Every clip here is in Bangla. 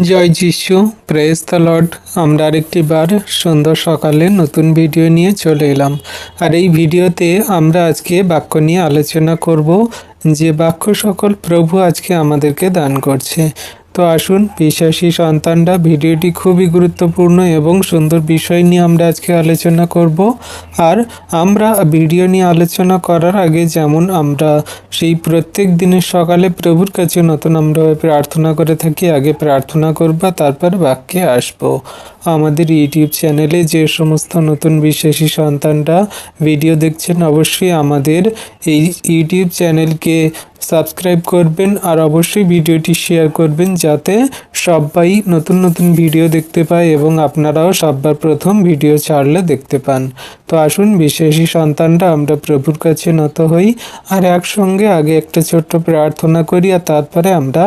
জয় যিশু, প্রেজ দ্য লর্ড। আমরা আরেকটি বার সুন্দর সকালে নতুন ভিডিও নিয়ে চলে এলাম। আর এই ভিডিওতে আমরা আজকে বাক্য নিয়ে আলোচনা করব, যে বাক্য সকল প্রভু আজকে আমাদেরকে দান করছে। তো আসুন বিশ্বাসী সন্তানরা, ভিডিওটি খুবই গুরুত্বপূর্ণ এবং সুন্দর বিষয় নিয়ে আমরা আজকে আলোচনা করব। আর আমরা ভিডিও নিয়ে আলোচনা করার আগে যেমন আমরা সেই প্রত্যেক দিনের সকালে প্রভুর কাছে নতুন আমরা প্রার্থনা করে থাকি, আগে প্রার্থনা করব তারপর বাক্যে আসব। আমাদের ইউটিউব চ্যানেলে যে সমস্ত নতুন বিশ্বাসী সন্তানরা ভিডিও দেখছেন, অবশ্যই আমাদের এই ইউটিউব চ্যানেলকে সাবস্ক্রাইব করবেন আর অবশ্যই ভিডিওটি শেয়ার করবেন, যাতে সবাই নতুন নতুন ভিডিও দেখতে পায় এবং আপনারাও সবার প্রথম ভিডিও ছাড়লে দেখতে পান। তো আসুন বিশ্বাসী সন্তানরা, আমরা প্রভুর কাছে নত হই আর একসঙ্গে আগে একটা ছোট্ট প্রার্থনা করি আর তারপরে আমরা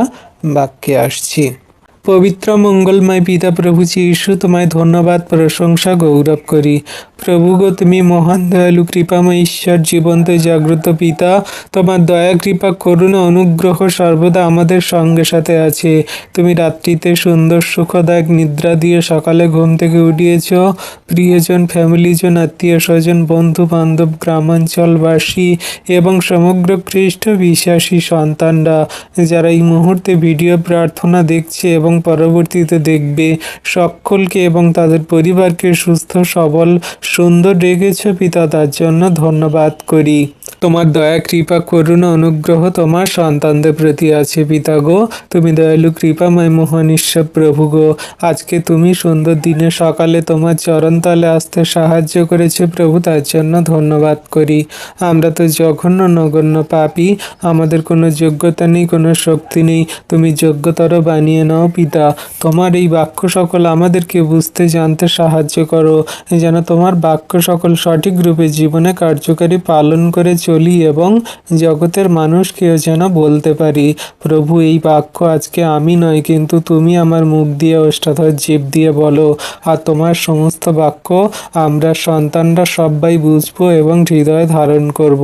বাক্যে আসছি। পবিত্র মঙ্গলময় পিতা প্রভু যীশু, তোমায় ধন্যবাদ, প্রশংসা, গৌরব করি। প্রভু গো, তুমি মহান দয়ালু কৃপাময় ঈশ্বর, জীবন্ত জাগ্রত পিতা। তোমার দয়া, কৃপা, করুণা, অনুগ্রহ সর্বদা আমাদের সঙ্গে সাথে আছে। তুমি রাত্রিতে সুন্দর সুখদায়ক নিদ্রা দিয়ে সকালে ঘুম থেকে উঠিয়েছ। প্রিয়জন, ফ্যামিলিজন, আত্মীয় স্বজন, বন্ধু বান্ধব, গ্রামাঞ্চলবাসী এবং সমগ্র খ্রিস্ট বিশ্বাসী সন্তানরা যারা এই মুহূর্তে ভিডিও প্রার্থনা দেখছে এবং পরবর্তীতে দেখবে, সকলকে এবং তাদের পরিবারকে সুস্থ সবল সুন্দর রেখেছ পিতা, তার জন্য ধন্যবাদ করি। তোমার দয়া, কৃপা, করুণা, অনুগ্রহ তোমার সন্তানদের প্রতি আছে পিতা গো। তুমি দয়ালু, কৃপাময়, মহান ঈশ্বর প্রভু গো। আজকে তুমি সুন্দর দিনে সকালে তোমার চরণতলে আসতে সাহায্য করেছে প্রভু, তার জন্য ধন্যবাদ করি। আমরা তো জঘন্য নগণ্য পাপী, আমাদের কোনো যোগ্যতা নেই, কোনো শক্তি নেই। তুমি যোগ্যতর বানিয়ে নাও পিতা। তোমার এই বাক্য সকল আমাদেরকে বুঝতে জানতে সাহায্য করো, যেন তোমার বাক্য সকল সঠিক রূপে জীবনে কার্যকারী পালন করে চলি এবং জগতের মানুষকেও যেন বলতে পারি, প্রভু এই বাক্য আজকে আমি নয়, কিন্তু তুমি আমার মুখ দিয়ে অষ্টাধর জিভ দিয়ে বলো। আর তোমার সমস্ত বাক্য আমরা সন্তানরা সবাই বুঝবো এবং হৃদয়ে ধারণ করব।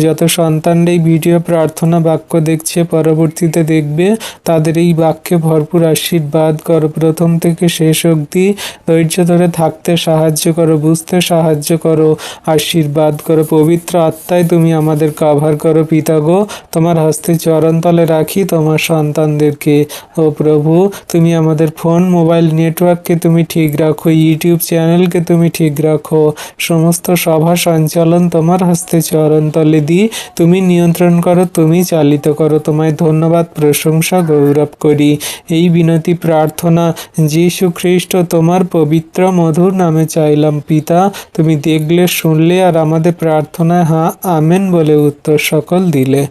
যত সন্তানরা এই ভিডিও প্রার্থনা বাক্য দেখছে, পরবর্তীতে দেখবে, তাদের এই বাক্যে ভরপুর আশীর্বাদ করো। প্রথম থেকে শেষ অবধি ধৈর্য ধরে থাকতে সাহায্য করো, বুঝতে সাহায্য করো, আশীর্বাদ করো। পবিত্র আত্মায় তুমি আমাদের কভার করো পিতা গো। তোমার হস্তে চরণতলে রাখি তোমার সন্তানদেরকে। ও প্রভু, তুমি আমাদের ফোন মোবাইল নেটওয়ার্ককে তুমি ঠিক রাখো, ইউটিউব চ্যানেলকে তুমি ঠিক রাখো। সমস্ত সভা সঞ্চালন তোমার হস্তে চরণতলে দিই, তুমি নিয়ন্ত্রণ করো, তুমি চালিত করো। তোমায় ধন্যবাদ, প্রশংসা, গৌরব করি। এই বিনতি প্রার্থনা যীশু খ্রিস্ট তোমার পবিত্র মধুর নামে চাইলাম পিতা। তুমি দেখলে, শুনলে আর আমাদের প্রার্থনায় হ্যাঁ আমেন বলে উত্তর সকল দিলে।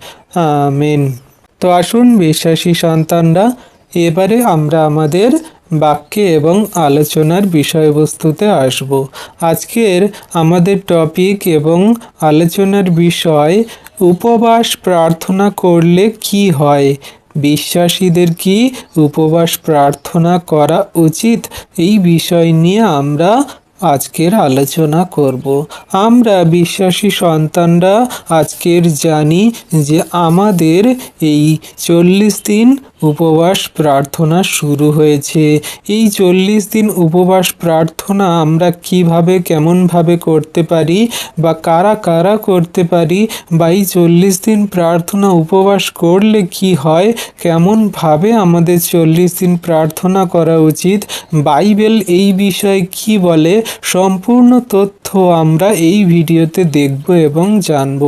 আমেন। তো আসুন বিশ্বাসী সন্তানরা, এবারে আমরা আমাদের বাক্যে এবং আলোচনার বিষয়বস্তুতে আসব। আজকের আমাদের টপিক এবং আলোচনার বিষয়, উপবাস প্রার্থনা করলে কি হয়। বিশ্বাসীদের কি উপবাস প্রার্থনা করা উচিত? এই বিষয় নিয়ে আমরা আজকের আলোচনা করব। আমরা বিশ্বাসী সন্তানরা আজকের জানি যে আমাদের এই 40 দিন উপবাস প্রার্থনা শুরু হয়েছে। এই 40 দিন উপবাস প্রার্থনা আমরা কিভাবে কেমনভাবে করতে পারি বা কারা কারা করতে পারি, বা এই 40 দিন প্রার্থনা উপবাস করলে কি হয়, কেমনভাবে আমাদের 40 দিন প্রার্থনা করা উচিত, বাইবেল এই বিষয়ে কি বলে, সম্পূর্ণ তথ্য আমরা এই ভিডিওতে দেখব এবং জানব।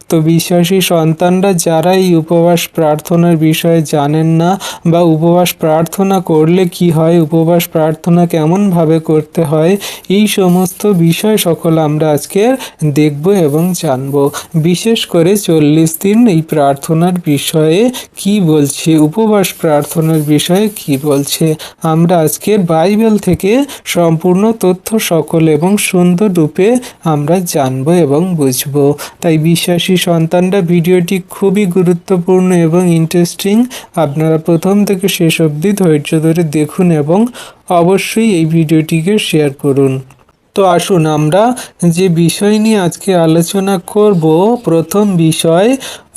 তো বিশ্বাসী সন্তানরা যারা এই উপবাস প্রার্থনার বিষয়ে জানেন না, বা উপবাস প্রার্থনা করলে কি হয়, উপবাস প্রার্থনা কেমনভাবে করতে হয়, এই সমস্ত বিষয় সকল আমরা আজকে দেখব এবং জানব। বিশেষ করে 40 দিন এই প্রার্থনার বিষয়ে কি বলছে, উপবাস প্রার্থনার বিষয়ে কি বলছে, আমরা আজকের বাইবেল থেকে সম্পূর্ণ তথ্য সকল এবং সুন্দর রূপে আমরা জানব এবং বুঝব। তাই বিশ্বাসী সন্তানরা, ভিডিওটি খুবই গুরুত্বপূর্ণ এবং ইন্টারেস্টিং। আপনারা প্রথম থেকে শেষ অবধি ধৈর্য ধরে দেখুন এবং অবশ্যই এই ভিডিওটিকে শেয়ার করুন। তো তো আসুন আমরা যে বিষয় নিয়ে আজকে আলোচনা করব, প্রথম বিষয়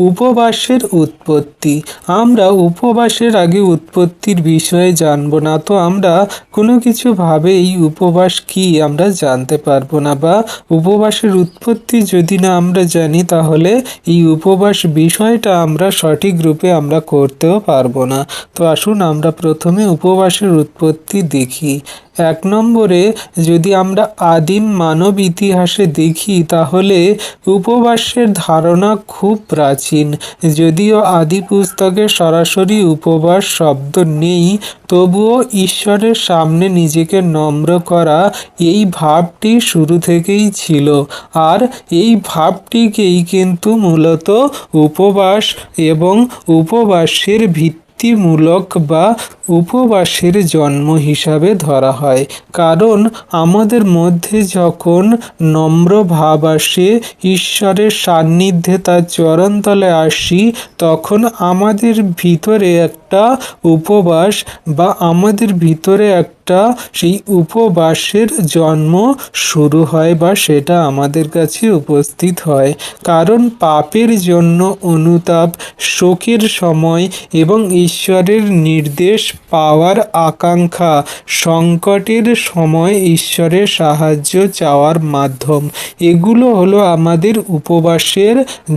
উপবাসের উৎপত্তি। আমরা উপবাসের আগে উৎপত্তির বিষয়ে জানবো না, তো আমরা কোনো কিছু ভাবে এই উপবাস কি আমরা জানতে পারবো না, বা উপবাসের উৎপত্তি যদি না আমরা জানি তাহলে এই উপবাস বিষয়টা আমরা সঠিক রূপে আমরা করতেও পারবো না। তো আসুন আমরা প্রথমে উপবাসের উৎপত্তি দেখি। 1 নম্বরে যদি আমরা আদিম মানব ইতিহাসে দেখি তাহলে উপবাসের ধারণা খুব প্রাচীন। যদিও আদি পুস্তকে সরাসরি উপবাস শব্দ নেই, তবুও ঈশ্বরের সামনে নিজেকে নম্র করা এই ভাবটি শুরু থেকেই ছিল, আর এই ভাবটিকেই কিন্তু মূলত উপবাস এবং উপবাসের ভিত্তিমূলক বা উপবাসের জন্ম হিসাবে ধরা হয়। কারণ আমাদের মধ্যে যখন নম্র ভাব আসে, ঈশ্বরের সান্নিধ্যে তার চরণতলে আসি, তখন আমাদের ভিতরে একটা উপবাস বা আমাদের ভিতরে একটা সেই উপবাসের জন্ম শুরু হয় বা সেটা আমাদের কাছে উপস্থিত হয়। কারণ পাপের জন্য অনুতাপ, শোকের সময় এবং ঈশ্বরের নির্দেশ পাওয়ার আকাঙ্ক্ষা, সংকটের সময় ঈশ্বরের সাহায্য চাওয়ার মাধ্যম, এগুলো হলো আমাদের উপবাসের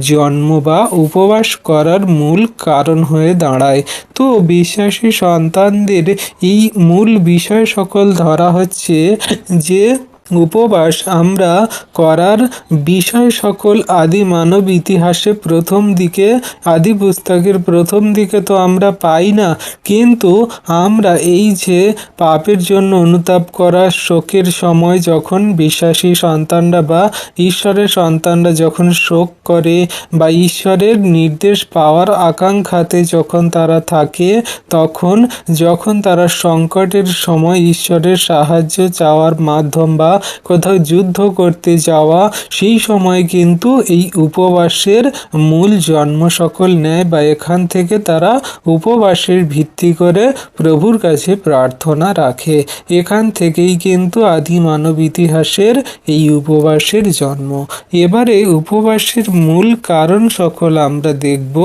জন্ম বা উপবাস করার মূল কারণ হয়ে দাঁড়ায়। তো বিশ্বাসী সন্তানদের এই মূল বিষয় সকল ধরা হচ্ছে যে উপবাস আমরা করার বিষয় সকল আদি মানব ইতিহাসে প্রথম দিকে, আদি পুস্তকের প্রথম দিকে তো আমরা পাই না, কিন্তু আমরা এই যে পাপের জন্য অনুতাপ করা, শোকের সময় যখন বিশ্বাসী সন্তানরা বা ঈশ্বরের সন্তানরা যখন শোক করে বা ঈশ্বরের নির্দেশ পাওয়ার আকাঙ্ক্ষাতে যখন তারা থাকে, তখন যখন তারা সংকটের সময় ঈশ্বরের সাহায্য চাওয়ার মাধ্যম বা কোথাও যুদ্ধ করতে যাওয়া, সেই সময় কিন্তু এই উপবাসের মূল জন্ম সকল নেয়, বা এখান থেকে তারা উপবাসের ভিত্তি করে প্রভুর কাছে প্রার্থনা রাখে। এখান থেকেই কিন্তু আদি মানব ইতিহাসের এই উপবাসের জন্ম। এবারে উপবাসের মূল কারণ সকল আমরা দেখব,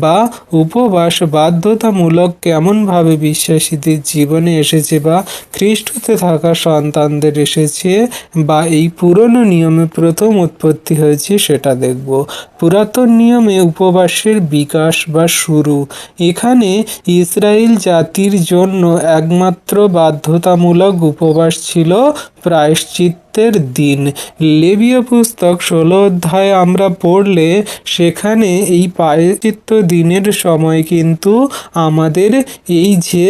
বা উপবাস বাধ্যতামূলক কেমনভাবে বিশ্বাসীদের জীবনে এসেছে বা খ্রিস্টতে থাকা সন্তানদের এসেছে, বা এই পুরনো নিয়মে প্রথম উৎপত্তি হয়েছে সেটা দেখব। পুরাতন নিয়মে উপবাসের বিকাশ বা শুরু। এখানে ইসরায়েল জাতির জন্য একমাত্র বাধ্যতামূলক উপবাস ছিল প্রায়শ্চিত্তের দিন। লেবীয় পুস্তক 16 অধ্যায়ে আমরা পড়লে সেখানে এই প্রায়শ্চিত্ত দিনের সময় কিন্তু আমাদের এই যে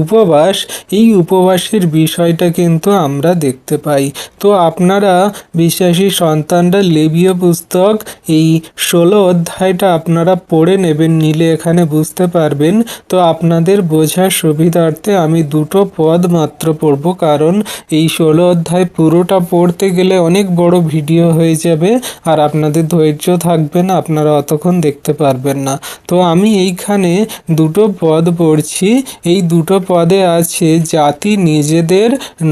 উপবাস, এই উপবাসের বিষয়টা কিন্তু আমরা দেখতে পাই। তো আপনারা বিশ্বাসী সন্তানরা লেবীয় পুস্তক এই 16 অধ্যায়টা আপনারা পড়ে নেবেন, নিলে এখানে বুঝতে পারবেন। তো আপনাদের বোঝার সুবিধার্থে আমি 2টো পদ মাত্র পড়ব, কারণ এই 16 অধ্যায় পুরোটা পড়তে গেলে অনেক বড় ভিডিও হয়ে যাবে, আর আপনাদের ধৈর্য থাকবে না, আপনারা অতক্ষণ দেখতে পারবেন না। তো আমি এইখানে 2টো পদ পড়ছি। এই 2টো পদে আছে, জাতি নিজেদের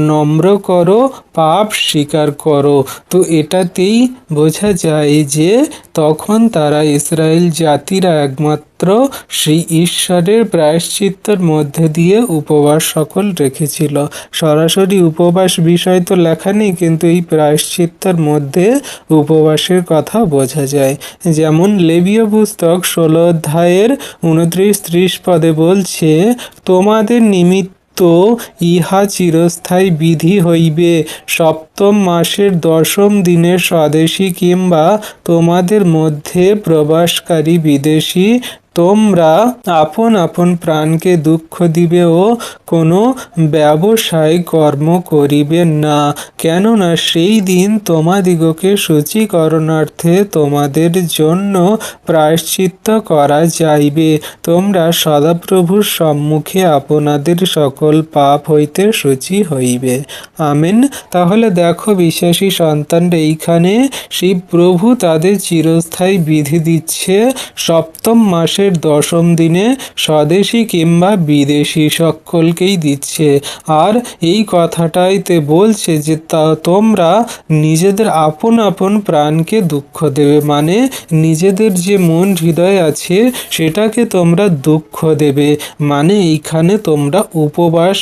নম্র করো, পাপ স্বীকার করো। তো এটাতেই বোঝা যায় যে তখন তারা ইসরায়েল জাতিরা একমাত্র সেই ঈশ্বরের প্রায়শ্চিত্তের মধ্যে দিয়ে উপবাস সকল রেখেছিল। সরাসরি উপবাস বিষয় তো লেখা নেই, কিন্তু এই প্রায়শ্চিত্তের মধ্যে উপবাসের কথা বোঝা যায়। যেমন লেবীয় পুস্তক 16 অধ্যায়ের 29-30 পদে বলছে, তোমাদের নিমিত্ত ইহা চিরস্থায়ী বিধি হইবে, সপ্তম মাসের 10ম দিনে স্বদেশী কিংবা তোমাদের মধ্যে প্রবাসকারী বিদেশী তোমরা আপন আপন প্রাণকে দুঃখ দিবে ও কোনো ব্যবসায় কর্ম করিবে না, কেননা সেই দিন তোমাদিগকে শুচীকরণার্থে তোমাদের জন্য প্রায়শ্চিত্ত করা যাইবে। তোমরা সদাপ্রভুর সম্মুখে আপনাদের সকল পাপ হইতে শুচি হইবে। আমেন। তাহলে দেখো বিশ্বাসী সন্তানরা, এইখানে সেই প্রভু তাদের চিরস্থায়ী বিধি দিচ্ছে, সপ্তম মাসে মাসের 10ম দিনে স্বদেশী কিংবা বিদেশি সকলকেই দিচ্ছে। আর এই কথাটাইতে বলছে যে তোমরা নিজেদের আপন আপন প্রাণকে দুঃখ দেবে, মানে নিজেদের যে মন হৃদয় আছে সেটাকে তোমরা দুঃখ দেবে, মানে এইখানে তোমরা উপবাস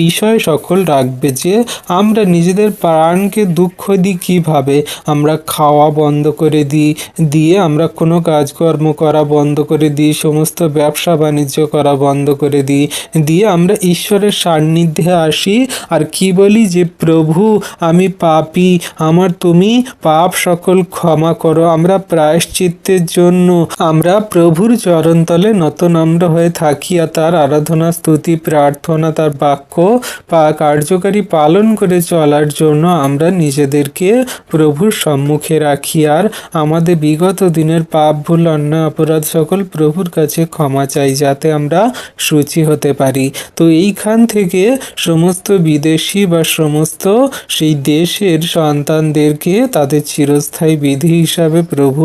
বিষয় সকল রাখবে। যে আমরা নিজেদের প্রাণকে দুঃখ দিই কিভাবে? আমরা খাওয়া বন্ধ করে দিই, দিয়ে আমরা কোনো কাজকর্ম করা বন্ধ করে দিই, সমস্ত ব্যবসা বাণিজ্য করা বন্ধ করে দিই, দিয়ে আমরা ঈশ্বরের সান্নিধ্যে আসি আর কি বলি যে প্রভু আমি পাপী, আমার তুমি পাপ সকল ক্ষমা করো। আমরা প্রায়শ্চিত্তের জন্য আমরা প্রভুর চরণতলে নতনম্র হয়ে থাকি আর তার আরাধনা স্তুতি প্রার্থনা তার বাক্য কার্যকারী পালন করে চলার জন্য আমরা নিজেদেরকে প্রভুর সম্মুখে রাখি আর আমাদের বিগত দিনের পাপ ভুল অন্যায় অপরাধ সকল প্রভুর কাছে ক্ষমা চাই, যাতে আমরা শুচি হতে পারি। তো এইখান থেকে সমস্ত বিদেশি বা সমস্ত সেই দেশের সন্তানদেরকে তাদের চিরস্থায়ী বিধি হিসাবে প্রভু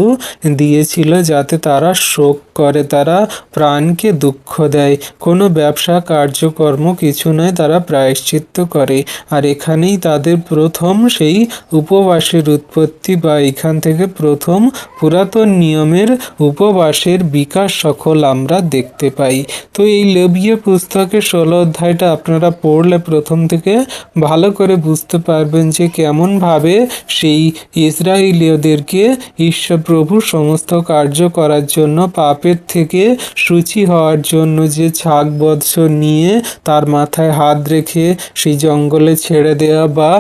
দিয়েছিল, যাতে তারা শোক করে, তারা প্রাণকে দুঃখ দেয়, কোনো ব্যবসা কার্যকর্ম কিছু নয়, তারা প্রায়শ্চিত্ত করে। আর এখানেই তাদের প্রথম সেই উপবাসের উৎপত্তি বা এখান থেকে প্রথম পুরাতন নিয়মের উপবাসের বিকাশ সকল আমরা দেখতে পাই। তো এই লেবীয় পুস্তকের 16 অধ্যায়টা আপনারা পড়লে প্রথম থেকে ভালো করে বুঝতে পারবেন যে কেমনভাবে সেই ইসরায়েলীয়দেরকে ঈশ্বর প্রভু সমস্ত কার্য করার জন্য পাপের থেকে শুচি হওয়ার জন্য যে ছাগ বৎস নিয়ে তার মাথায় হাত রেখে সেই জঙ্গলে ছেড়ে দেওয়া বা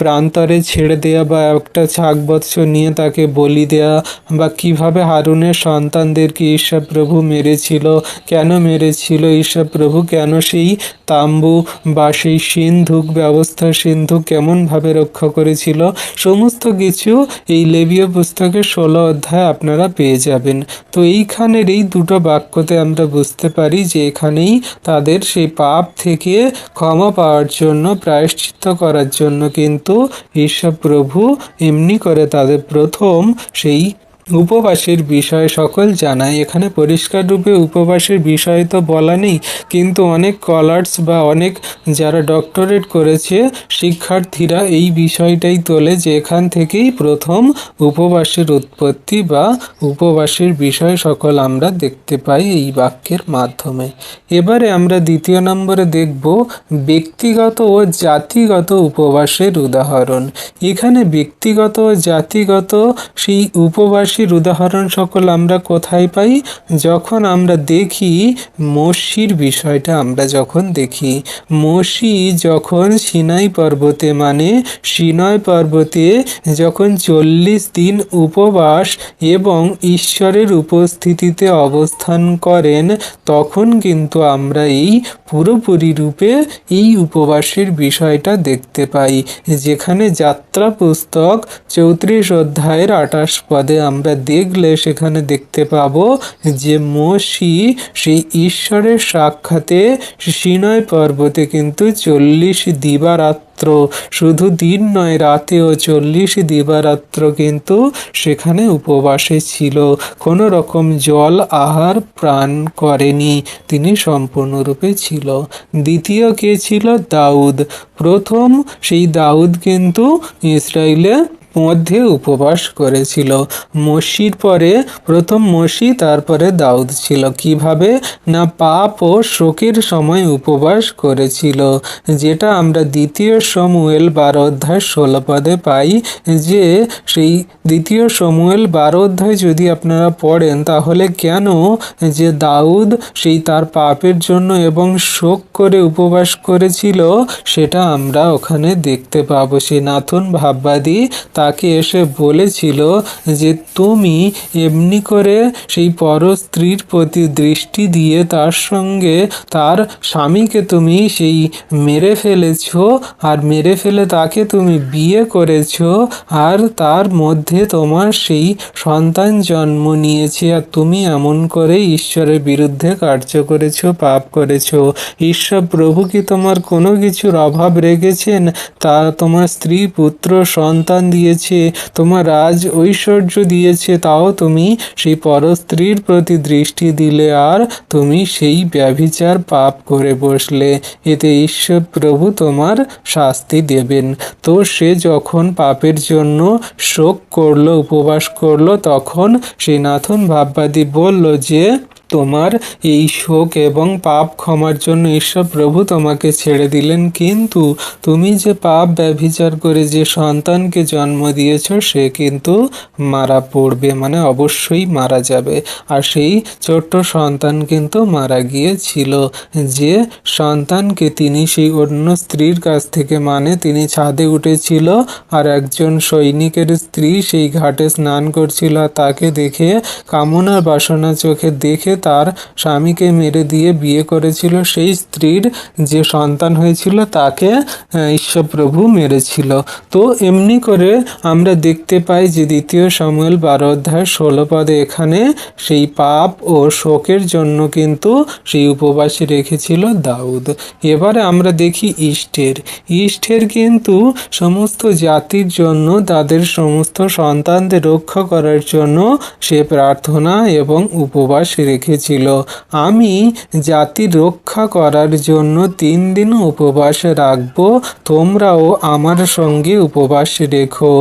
প্রান্তরে ছেড়ে দেওয়া বা একটা ছাগ বৎস নিয়ে তাকে বলি দেওয়া, বা কিভাবে হারুনের সন্তানদেরকে ঈশ্বর প্রভু মেরেছিল, কেন মেরেছিল ঈশ্বর প্রভু, কেন সেই তাম্বু বা সেই সিন্ধুক ব্যবস্থা সিন্ধুক কেমনভাবে রক্ষা করেছিল, সমস্ত কিছু এই লেবীয় পুস্তকের 16 অধ্যায় আপনারা পেয়ে যাবেন। তো এইখানের এই দুটো বাক্যতে আমরা বুঝতে পারি যে এখানেই তাদের সেই পাপ থেকে ক্ষমা পাওয়ার জন্য প্রায়শ্চিত্ত করার জন্য কিন্তু ঈশ্বর প্রভু এমনি করে তাদের প্রথম সেই উপবাসের বিষয় সকল জানায়। এখানে পরিষ্কার রূপে উপবাসের বিষয় তো বলা নেই, কিন্তু অনেক স্কলার্স বা অনেক যারা ডক্টরেট করেছে শিক্ষার্থীরা এই বিষয়টাই তোলে যে এখান থেকেই প্রথম উপবাসের উৎপত্তি বা উপবাসের বিষয় সকল আমরা দেখতে পাই এই বাক্যের মাধ্যমে। এবারে আমরা দ্বিতীয় নম্বরে দেখব ব্যক্তিগত ও জাতিগত উপবাসের উদাহরণ। এখানে ব্যক্তিগত ও জাতিগত সেই উপবাসের উদাহরণ সকল আমরা কোথায় পাই? যখন আমরা দেখি মোশির বিষয়টা, আমরা যখন দেখি মোশি যখন সিনাই পর্বতে মানে সিনয় পর্বতে যখন 40 দিন উপবাস এবং ঈশ্বরের উপস্থিতিতে অবস্থান করেন, তখন কিন্তু আমরা এই পুরোপুরি রূপে এই উপবাসের বিষয়টা দেখতে পাই। যেখানে যাত্রা পুস্তক 34 অধ্যায়ের 28 পদে আমরা দেখলে সেখানে দেখতে পাবো যে মোশি সেই ঈশ্বরের সাক্ষাতে সিনয় পর্বতে কিন্তু 40 দিবারাত্র, শুধু দিন নয় রাতেও 40 দিবারাত্র কিন্তু সেখানে উপবাসে ছিল, কোনো রকম জল আহার প্রাণ করেনি, তিনি সম্পূর্ণরূপে ছিল। দ্বিতীয় কে ছিল? দাউদ। প্রথম সেই দাউদ কিন্তু ইসরায়েলে মধ্যে উপবাস করেছিল। মোশির পরে প্রথম মোশি, তারপরে দাউদ ছিল। কিভাবে না পাপ ও শোকের সময় উপবাস করেছিল, যেটা আমরা দ্বিতীয় শমুয়েল 12 অধ্যায় 16 পদে পাই। যে সেই দ্বিতীয় শমুয়েল 12 অধ্যায় যদি আপনারা পড়েন তাহলে কেন যে দাউদ সেই তার পাপের জন্য এবং শোক করে উপবাস করেছিল সেটা আমরা ওখানে দেখতে পাবো। সেই নাথন ভাববাদী তাকে এসে বলেছিল যে তুমি এমনি করে সেই পর স্ত্রীর প্রতি দৃষ্টি দিয়ে তার সঙ্গে তার স্বামীকে তুমি সেই মেরে ফেলেছ, আর মেরে ফেলে তাকে তুমি বিয়ে করেছ, আর তার মধ্যে তোমার সেই সন্তান জন্ম নিয়েছে, আর তুমি এমন করে ঈশ্বরের বিরুদ্ধে কার্য করেছ, পাপ করেছ। ঈশ্বর প্রভু কি তোমার কোনো কিছুর অভাব রেখেছেন? তা তোমার স্ত্রী পুত্র সন্তান দিয়ে দিয়েছে, তোমার রাজ ঐশ্বর্য দিয়েছে, তাও তুমি সেই পরস্ত্রীর প্রতি দৃষ্টি দিলে আর তুমি সেই ব্যভিচার পাপ করে বসলে। এতে ঈশ্বর প্রভু তোমার শাস্তি দেবেন। তো সে যখন পাপের জন্য শোক করলো, উপবাস করলো, তখন সেই নাথন ভাববাদী বলল যে তোমার এই শোক এবং পাপ ক্ষমার জন্য ঈশ্বর প্রভু তোমাকে ছেড়ে দিলেন, কিন্তু তুমি যে পাপ ব্যভিচার করে যে সন্তানকে জন্ম দিয়েছ সে কিন্তু মারা পড়বে, মানে অবশ্যই মারা যাবে। আর সেই ছোট্ট সন্তান কিন্তু মারা গিয়েছিল। যে সন্তানকে তিনি সেই অন্য স্ত্রীর কাছ থেকে, মানে তিনি ছাদে উঠেছিল আর একজন সৈনিকের স্ত্রী সেই ঘাটে স্নান করছিল, তাকে দেখে কামনার বাসনা চোখে দেখে তার স্বামীকে মেরে দিয়ে বিয়ে করেছিল, সেই স্ত্রীর যে সন্তান হয়েছিল তাকে ঈশ্বরপ্রভু মেরেছিল। তো এমনি করে আমরা দেখতে পাই যে 2 শমূয়েল 12 অধ্যায় 16 পদে এখানে সেই পাপ ও শোকের জন্য কিন্তু সেই উপবাস রেখেছিল দাউদ। এবারে আমরা দেখি ইষ্টের কিন্তু সমস্ত জাতির জন্য, তাদের সমস্ত সন্তানদের রক্ষা করার জন্য সে প্রার্থনা এবং উপবাস রেখেছিল। আমি জাতি রক্ষা করার জন্য 3 দিন উপবাস রাখব, তোমরাও আমার সঙ্গে উপবাস রেখো।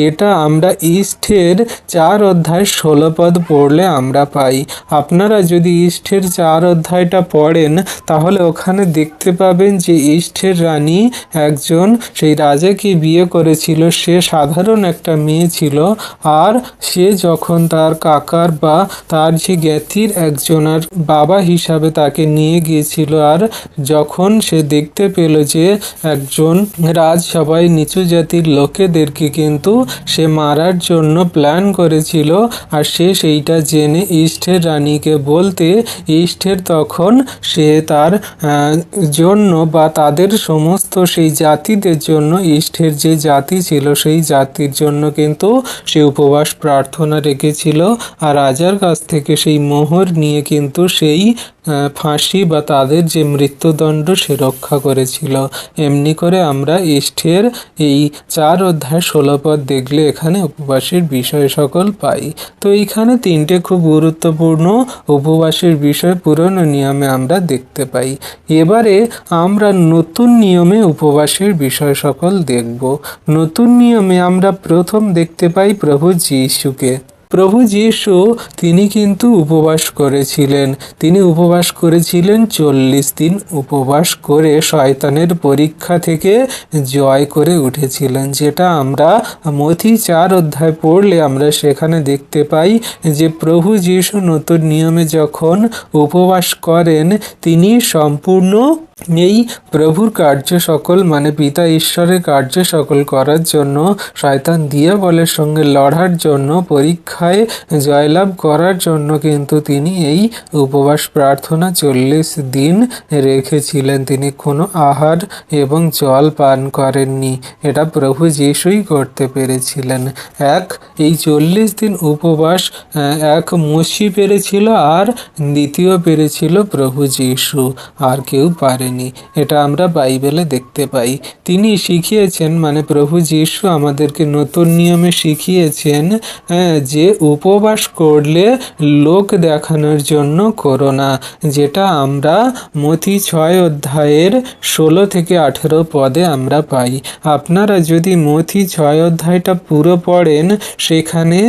এটা আমরা ইষ্টের 4 অধ্যায় 16 পদ পড়লে আমরা পাই। আপনারা যদি ইষ্টের 4 অধ্যায়টা পড়েন তাহলে ওখানে দেখতে পাবেন যে ইষ্টের রানী একজন সেই রাজাকে বিয়ে করেছিল। সে সাধারণ একটা মেয়ে ছিল, আর সে যখন তার কাকার বা তার যে জ্ঞাতির একজনের বাবা হিসাবে তাকে নিয়ে গিয়েছিল, আর যখন সে দেখতে পেল যে একজন রাজসভায় নিচু জাতির লোকেদেরকে কিন্তু সে মারার জন্য প্ল্যান করেছিল, আর সে সেইটা জেনে ইষ্টের রানীকে বলতে, ইষ্টের তখন সে তার জন্য বা তাদের সমস্ত সেই জাতিদের জন্য, ইষ্টের যে জাতি ছিল সেই জাতির জন্য কিন্তু সে উপবাস প্রার্থনা রেখেছিল, আর রাজার কাছ থেকে সেই মোহর নিয়ে কিন্তু সেই ফাঁসি বা তাদের যে মৃত্যুদণ্ড সে রক্ষা করেছিল। এমনি করে আমরা ইষ্টের এই 4 অধ্যায় 16 পদ দেখলে এখানে উপবাসের বিষয় সকল পাই। তো এইখানে 3টে খুব গুরুত্বপূর্ণ উপবাসের বিষয় পুরনো নিয়মে আমরা দেখতে পাই। এবারে আমরা নতুন নিয়মে উপবাসের বিষয় সকল দেখব। নতুন নিয়মে আমরা প্রথম দেখতে পাই প্রভু যীশুকে। প্রভু যীশু তিনি কিন্তু উপবাস করেছিলেন। তিনি উপবাস করেছিলেন 40 দিন উপবাস করে শয়তানের পরীক্ষা থেকে জয় করে উঠেছিলেন, যেটা আমরা মথি 4 অধ্যায় পড়লে আমরা সেখানে দেখতে পাই যে প্রভু যীশু নতুন নিয়মে যখন উপবাস করেন তিনি সম্পূর্ণ এই প্রভুর কার্য সকল, মানে পিতা ঈশ্বরের কার্য সকল করার জন্য, শয়তান দিয়াবলের সঙ্গে লড়ার জন্য, পরীক্ষায় জয়লাভ করার জন্য কিন্তু তিনি এই উপবাস প্রার্থনা 40 দিন রেখেছিলেন। তিনি কোনো আহার এবং জল পান করেননি। এটা প্রভু যীশুই করতে পেরেছিলেন। এই 40 দিন উপবাস এক মোশি পেরেছিল, আর দ্বিতীয় পেরেছিল প্রভু যীশু, আর কেউ পারে। এটা আমরা বাইবেলে দেখতে পাই। তিনি শিখিয়েছেন, মানে প্রভু যীশু আমাদেরকে নতুন নিয়মে শিখিয়েছেন যে উপবাস করলে লোক দেখানোর জন্য করো না, যেটা আমরা মথি 6 অধ্যায়ের 16 থেকে 18 পদে আমরা পাই। আপনারা যদি মথি 6 অধ্যায়টা পুরো পড়েন, সেখানে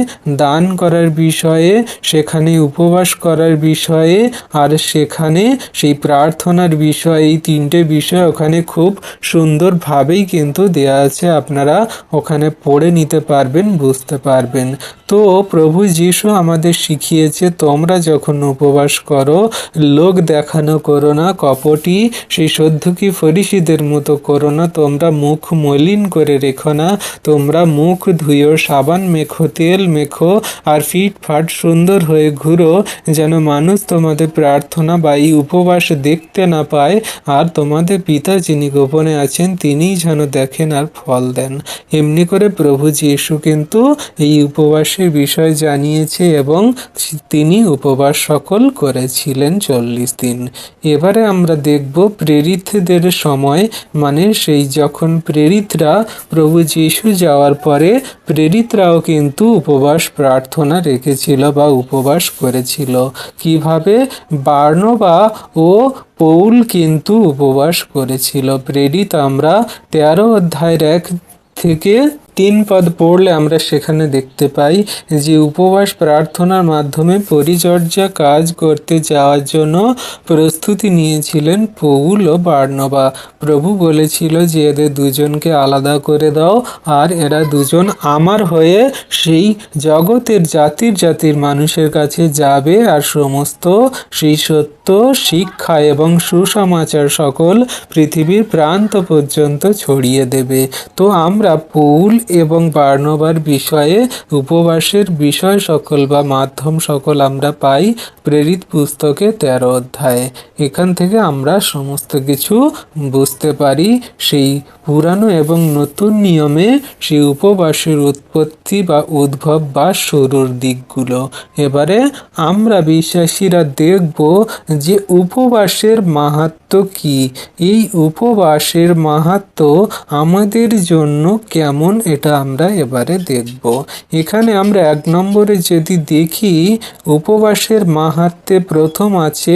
দান করার বিষয়ে, সেখানে উপবাস করার বিষয়ে, আর সেখানে সেই প্রার্থনার বিষয়ে, এই 3টে বিষয় ওখানে খুব সুন্দরভাবেই কিন্তু দেয়া আছে। আপনারা ওখানে পড়ে নিতে পারবেন, বুঝতে পারবেন। তো প্রভু যীশু আমাদের শিখিয়েছে, তোমরা যখন উপবাস করো লোক দেখানো করো না, কপটি সেই সদ্যুকি ফরিসীদের মতো করো না, তোমরা মুখ মলিন করে রেখো না, তোমরা মুখ ধুয়েও, সাবান মেখো, তেল মেখো, আর ফিটফাট সুন্দর হয়ে ঘুরো, যেন মানুষ তোমাদের প্রার্থনা বা এই উপবাস দেখতে না পায়, আর তোমাদের পিতা যিনি গোপনে আছেন তিনিই যেন দেখেন আর ফল দেন। এমনি করে প্রভু যীশু কিন্তু এই উপবাসের উপবাসের বিষয় জানিয়েছে এবং তিনি উপবাস সকল করেছিলেন 40 দিন। এবারে আমরা দেখব প্রেরিতদের সময়, মানে সেই যখন প্রেরিতরা প্রভু যীশু যাওয়ার পরে প্রেরিতরাও কিন্তু উপবাস প্রার্থনা রেখেছিল বা উপবাস করেছিল। কিভাবে? বার্নবা ও পৌল কিন্তু উপবাস করেছিল। প্রেরিত আমরা 13 অধ্যায়ের 1 থেকে 3 পদ পড়লে আমরা সেখানে দেখতে পাই যে উপবাস প্রার্থনার মাধ্যমে পরিচর্যা কাজ করতে যাওয়ার জন্য প্রস্তুতি নিয়েছিলেন পৌল ও বার্নবা। প্রভু বলেছিল যে এদের দুজনকে আলাদা করে দাও, আর এরা দুজন আমার হয়ে সেই জগতের জাতির জাতির মানুষের কাছে যাবে আর সমস্ত সেই সত্য শিক্ষা এবং সুসমাচার সকল পৃথিবীর প্রান্ত পর্যন্ত ছড়িয়ে দেবে। তো আমরা পৌল এবং বার্নবার বিষয়ে উপবাসের বিষয় সকল বা মাধ্যম সকল আমরা পাই প্রেরিত পুস্তকে 13 অধ্যায়ে। এখান থেকে আমরা সমস্ত কিছু বুঝতে পারি সেই পুরানো এবং নতুন নিয়মে সেই উপবাসের উৎপত্তি বা উদ্ভব বা শুরুর দিকগুলো। এবারে আমরা বিশ্বাসীরা দেখব যে উপবাসের মাহাত্ম্য কি, এই উপবাসের মাহাত্ম্য আমাদের জন্য কেমন, এটা আমরা এবারে দেখব। এখানে আমরা 1 নম্বরে যদি দেখি, উপবাসের মাহাত্ম্যে প্রথম আছে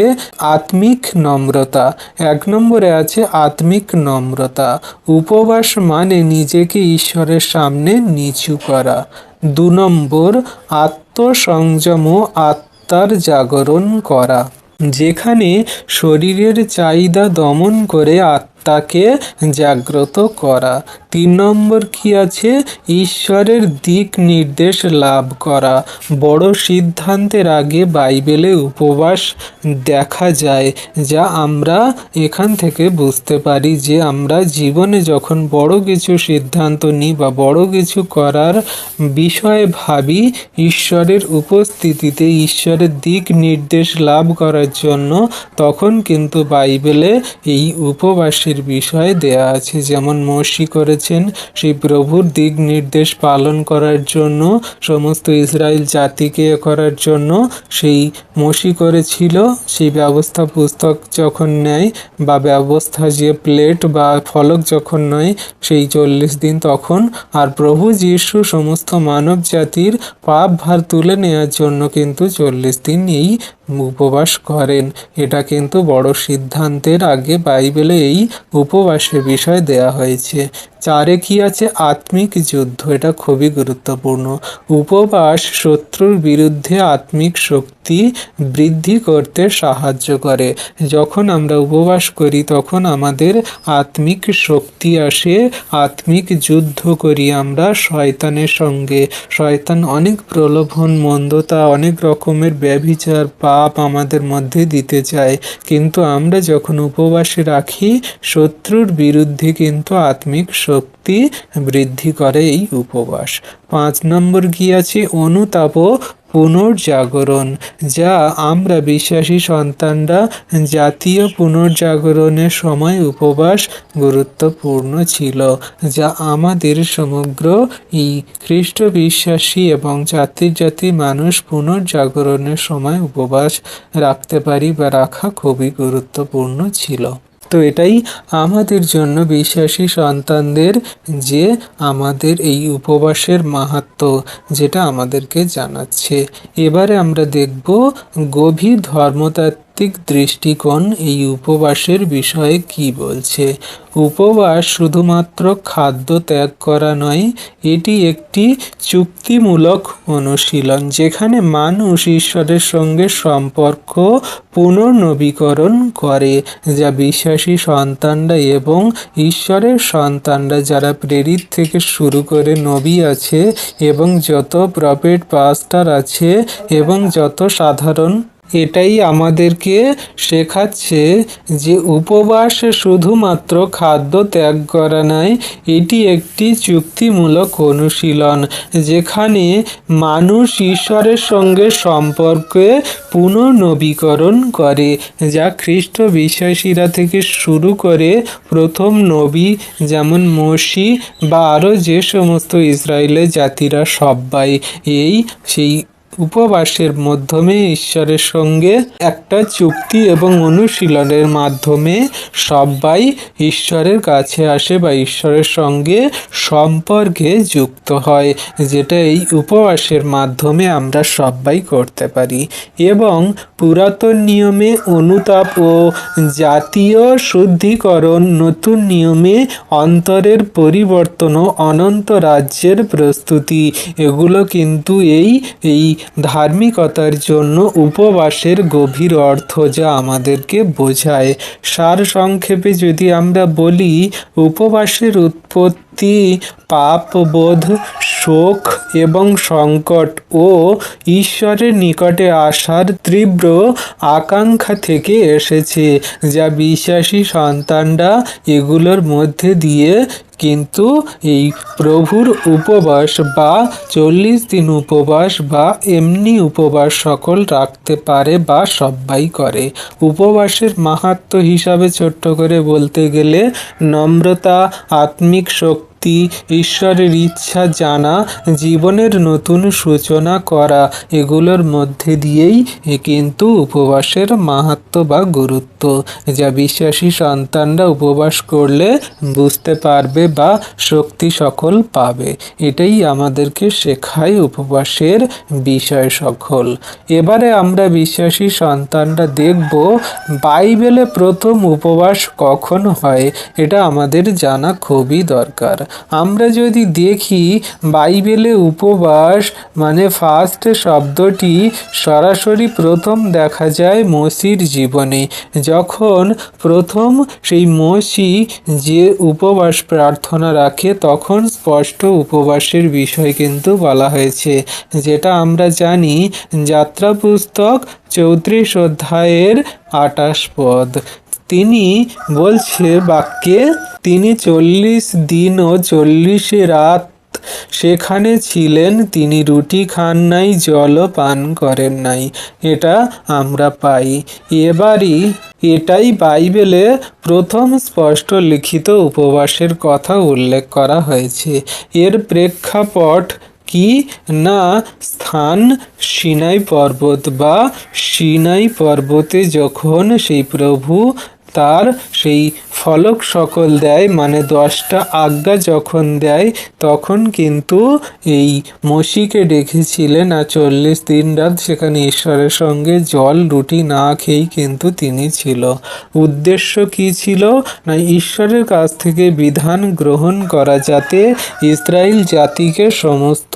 আত্মিক নম্রতা। 1 নম্বরে আছে আত্মিক নম্রতা। উপবাস মানে নিজেকে ঈশ্বরের সামনে নিচু করা। 2 নম্বর আত্মসংযম ও আত্মার জাগরণ করা, যেখানে শরীরের চাহিদা দমন করে আত্মাকে জাগ্রত করা। 3 নম্বর কি আছে? ঈশ্বরের দিক নির্দেশ লাভ করা। বড় সিদ্ধান্তের আগে বাইবেলে উপবাস দেখা যায়, যা আমরা এখান থেকে বুঝতে পারি যে আমরা জীবনে যখন বড় কিছু সিদ্ধান্ত নিই বা বড় কিছু করার বিষয়ে ভাবি, ঈশ্বরের উপস্থিতিতে ঈশ্বরের দিক নির্দেশ লাভ করার জন্য, তখন কিন্তু বাইবেলে এই উপবাসের বিষয় দেয়া আছে। যেমন মোশি করেছেন সেই প্রভুর দিক নির্দেশ পালন করার জন্য, সমস্ত ইসরায়েল জাতিকে করার জন্য সেই মোশি করেছিল। সেই ব্যবস্থা পুস্তক যখন নেয় বা ব্যবস্থা যে প্লেট বা ফলক যখন নয় সেই 40 দিন তখন, আর প্রভু যীশু সমস্ত মানব জাতির পাপ ভার তুলে নেওয়ার জন্য কিন্তু 40 দিন এই উপবাস করেন। এটা কিন্তু বড় সিদ্ধান্তের আগে বাইবেলে এই উপবাসের বিষয় দেয়া হয়েছে। 4 কি আছে? আত্মিক যুদ্ধ। এটা খুবই গুরুত্বপূর্ণ। উপবাস শত্রুর বিরুদ্ধে আত্মিক শক্তি বৃদ্ধি করতে সাহায্য করে। যখন আমরা উপবাস করি তখন আমাদের আত্মিক শক্তি আসে, আত্মিক যুদ্ধ করি আমরা শয়তানের সঙ্গে। শয়তান অনেক প্রলোভন, মন্দতা, অনেক রকমের ব্যভিচার, পাপ আমাদের মধ্যে দিতে চায়, কিন্তু আমরা যখন উপবাসে রাখি শত্রুর বিরুদ্ধে কিন্তু আত্মিক শক্তি বৃদ্ধি করে এই উপবাস। 5 নম্বর কি আছে? অনুতাপ ও পুনর্জাগরণ, যা আমরা বিশ্বাসী সন্তানরা জাতীয় পুনর্জাগরণের সময় উপবাস গুরুত্বপূর্ণ ছিল, যা আমাদের সমগ্র এই খ্রিস্ট বিশ্বাসী এবং জাতির জাতি মানুষ পুনর্জাগরণের সময় উপবাস রাখতে পারি বা রাখা খুবই গুরুত্বপূর্ণ ছিল। তো এটাই আমাদের জন্য বিশ্বাসী সন্তানদের যে আমাদের এই উপবাসের মাহাত্ম্য, যেটা আমাদেরকে জানাচ্ছে। এবারে আমরা দেখব গভীর ধর্মতাত্ত্বিক দৃষ্টিকোণ এই উপবাসের বিষয়ে কি বলছে। উপবাস শুধুমাত্র খাদ্য ত্যাগ করা নয়, এটি একটি চুক্তিমূলক অনুশীলন, যেখানে মানুষ ঈশ্বরের সঙ্গে সম্পর্ক পুনর্নবীকরণ করে, যা বিশ্বাসী সন্তানরা এবং ঈশ্বরের সন্তানরা যারা প্রেরিত থেকে শুরু করে নবী আছে এবং যত প্রফেট পাস্টার আছে এবং যত সাধারণ এটাই আমাদেরকে শেখাচ্ছে যে উপবাস শুধুমাত্র খাদ্য ত্যাগ করা নয়, এটি একটি চুক্তিমূলক অনুশীলন যেখানে মানুষ ঈশ্বরের সঙ্গে সম্পর্কে পুনর্নবীকরণ করে, যা খ্রিস্ট বিশ্বাসীরা থেকে শুরু করে প্রথম নবী যেমন মোশি বা আরও যে সমস্ত ইসরায়েলের জাতিরা সবাই সেই উপবাসের মাধ্যমে ঈশ্বরের সঙ্গে একটা চুক্তি এবং অনুশীলনের মাধ্যমে সবাই ঈশ্বরের কাছে আসে বা ঈশ্বরের সঙ্গে সম্পর্কে যুক্ত হয়, যেটা এই উপবাসের মাধ্যমে আমরা সবাই করতে পারি। এবং পুরাতন নিয়মে অনুতাপ ও জাতীয় শুদ্ধিকরণ, নতুন নিয়মে অন্তরের পরিবর্তন ও অনন্ত রাজ্যের প্রস্তুতি, এগুলো কিন্তু এই ধার্মিকতার জন্য উপবাসের গভীর অর্থ যা আমাদেরকে বোঝায়। সারসংক্ষেপে যদি আমরা বলি, উপবাসের উৎপত্তি পাপবোধ, শোক এবং সংকট ও ঈশ্বরের নিকটে আসার তীব্র আকাঙ্ক্ষা থেকে এসেছে, যা বিশ্বাসী সন্তানরা এগুলোর মধ্যে দিয়ে কিন্তু এই প্রভুর উপবাস বা 40 দিন উপবাস বা এমনি উপবাস সকল রাখতে পারে বা সবাই করে। উপবাসের মাহাত্ম্য হিসাবে ছোট্ট করে বলতে গেলে নম্রতা, আত্মিক শক্তি, ঈশ্বরের ইচ্ছা জানা, জীবনের নতুন সূচনা করা, এগুলোর মধ্যে দিয়েই কিন্তু উপবাসের মাহাত্ম্য বা গুরুত্ব, যা বিশ্বাসী সন্তানরা উপবাস করলে বুঝতে পারবে বা শক্তি সকল পাবে। এটাই আমাদেরকে শেখায় উপবাসের বিষয় সকল। এবারে আমরা বিশ্বাসী সন্তানরা দেখব বাইবেলে প্রথম উপবাস কখন হয়, এটা আমাদের জানা খুবই দরকার। আমরা যদি দেখি বাইবেলে উপবাস মানে ফাস্ট শব্দটি সরাসরি প্রথম দেখা যায় মোশির জীবনে, যখন প্রথম সেই মোশি যে উপবাস প্রার্থনা রাখে তখন স্পষ্ট উপবাসের বিষয় কিন্তু বলা হয়েছে, যেটা আমরা জানি যাত্রা পুস্তক 34 অধ্যায়ের 28 পদ। তিনি বলছে বাক্যে, তিনি 40 দিন ও 40 রাত সেখানে ছিলেন, তিনি রুটি খান নাই, জলও পান করেন নাই। এটা আমরা পাই। এটাই বাইবেলে প্রথম স্পষ্ট লিখিত উপবাসের কথা উল্লেখ করা হয়েছে। এর প্রেক্ষাপট কি না, স্থান সিনাই পর্বত বা সিনাই পর্বতে যখন সেই প্রভু তার সেই ফলক সকল দেয়, মানে 10টা আজ্ঞা যখন দেয়, তখন কিন্তু এই মোশিকে ডেকেছিলেন আর 40 দিন রাত সেখানে ঈশ্বরের সঙ্গে জল রুটি না খেয়েই কিন্তু তিনি ছিল। উদ্দেশ্য কি ছিল না, ঈশ্বরের কাছ থেকে বিধান গ্রহণ করা, যাতে ইসরায়েল জাতিকে সমস্ত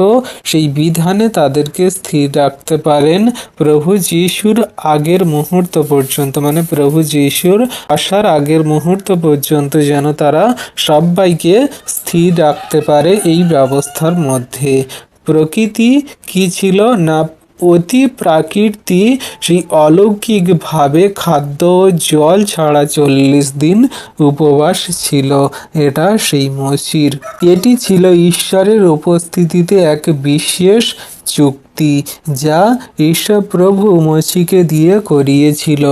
সেই বিধানে তাদেরকে স্থির রাখতে পারেন প্রভু যিশুর আগের মুহূর্ত পর্যন্ত, মানে প্রভু যিশুর আসার আগের মুহূর্ত পর্যন্ত যেন তারা সবাইকে স্থির রাখতে পারে এই ব্যবস্থার মধ্যে। প্রকৃতি কি ছিল না, অতি প্রাকৃতি সেই অলৌকিকভাবে খাদ্য ও জল ছাড়া 40 দিন উপবাস ছিল। এটা সেই মোশির, এটি ছিল ঈশ্বরের উপস্থিতিতে এক বিশেষ চুক্তি যা ঈশ্বর প্রভু মোশিকে দিয়ে করিয়েছিল।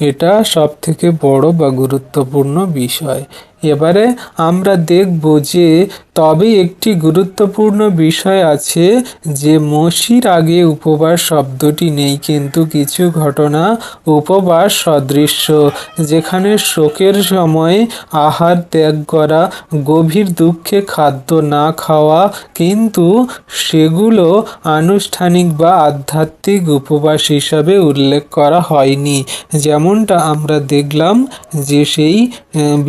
এটা সব থেকে বড় বা গুরুত্বপূর্ণ বিষয়। এবারে আমরা দেখব যে তবে একটি গুরুত্বপূর্ণ বিষয় আছে যে মোশির আগে উপবাস শব্দটি নেই, কিন্তু কিছু ঘটনা উপবাস সদৃশ্য, যেখানে শোকের সময় আহার ত্যাগ করা, গভীর দুঃখে খাদ্য না খাওয়া, কিন্তু সেগুলো আনুষ্ঠানিক বা আধ্যাত্মিক উপবাস হিসাবে উল্লেখ করা হয়নি। যেমনটা আমরা দেখলাম যে সেই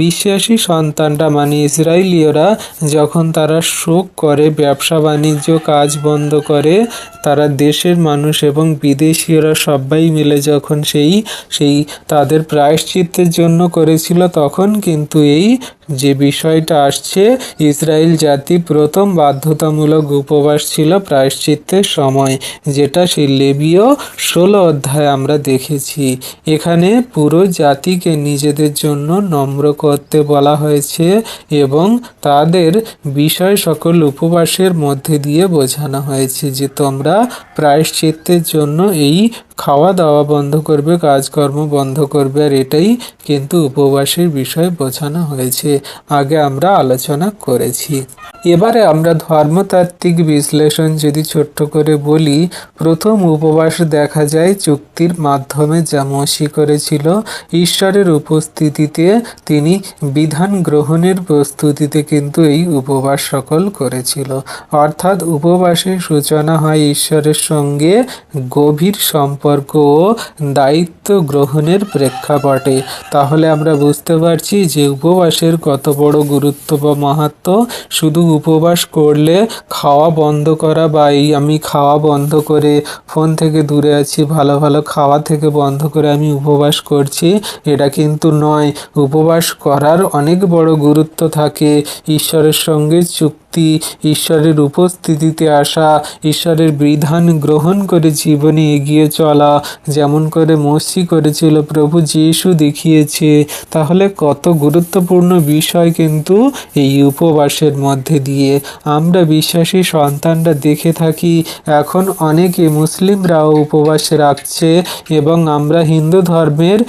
বিশ্বাসী সন্তানরা মানে ইসরায়েলীয়রা যখন তারা শোক করে, ব্যবসা বাণিজ্য কাজ বন্ধ করে, তারা দেশের মানুষ এবং বিদেশীয়রা সবাই মিলে যখন সেই তাদের প্রায়শ্চিত্তের জন্য করেছিল, তখন কিন্তু এই যে বিষয়টা আসছে, ইসরায়েল জাতি প্রথম বাধ্যতামূলক উপবাস ছিল প্রায়শ্চিত্তের সময়, যেটা সেই লেবীয় 16 অধ্যায়ে আমরা দেখেছি। এখানে পুরো জাতিকে নিজেদের জন্য নম্র করতে বলা হয়েছে এবং তাদের বিষয় সকল উপবাসের মধ্যে দিয়ে বোঝানো হয়েছে যে তোমরা প্রায়শ্চিত্তের জন্য এই খাওয়া দাওয়া বন্ধ করবে, কাজকর্ম বন্ধ করবে, আর এটাই কিন্তু উপবাসের বিষয় বোঝানো হয়েছে। আগে আমরা আলোচনা করেছি। এবারে আমরা ধর্মতাত্ত্বিক বিশ্লেষণ যদি ছোট্ট করে বলি, প্রথম উপবাস দেখা যায় চুক্তির মাধ্যমে, যা মোশি করেছিল। ঈশ্বরের উপস্থিতিতে তিনি বিধান গ্রহণের প্রস্তুতিতে কিন্তু এই উপবাস সকল করেছিল। অর্থাৎ উপবাসের সূচনা হয় ঈশ্বরের সঙ্গে গভীর সম্পর্ক ও দায়িত্ব গ্রহণের প্রেক্ষাপটে। তাহলে আমরা বুঝতে পারছি যে উপবাসের কত বড় গুরুত্ব বা মাহাত্ম্য। শুধু উপবাস করলে খাওয়া বন্ধ করা বা এই আমি খাওয়া বন্ধ করে ফোন থেকে দূরে আছি, ভালো ভালো খাওয়া থেকে বন্ধ করে আমি উপবাস করছি, এটা কিন্তু নয়। উপবাস করার অনেক বড় গুরুত্ব থাকে। ঈশ্বরের সঙ্গে চুক্তি, ঈশ্বরের উপস্থিতিতে আসা, ঈশ্বরের বিধান গ্রহণ করে জীবনে এগিয়ে চলা, যেমন করে মোশি করেছিল, প্রভু যিশু দেখিয়েছে। তাহলে কত গুরুত্বপূর্ণ বিষয় কিন্তু এই উপবাসের মধ্যে দিয়ে আমরা বিশ্বাসী সন্তানরা দেখে থাকি। এখন অনেকে মুসলিমরাও উপবাস রাখছে এবং আমরা হিন্দু ধর্মের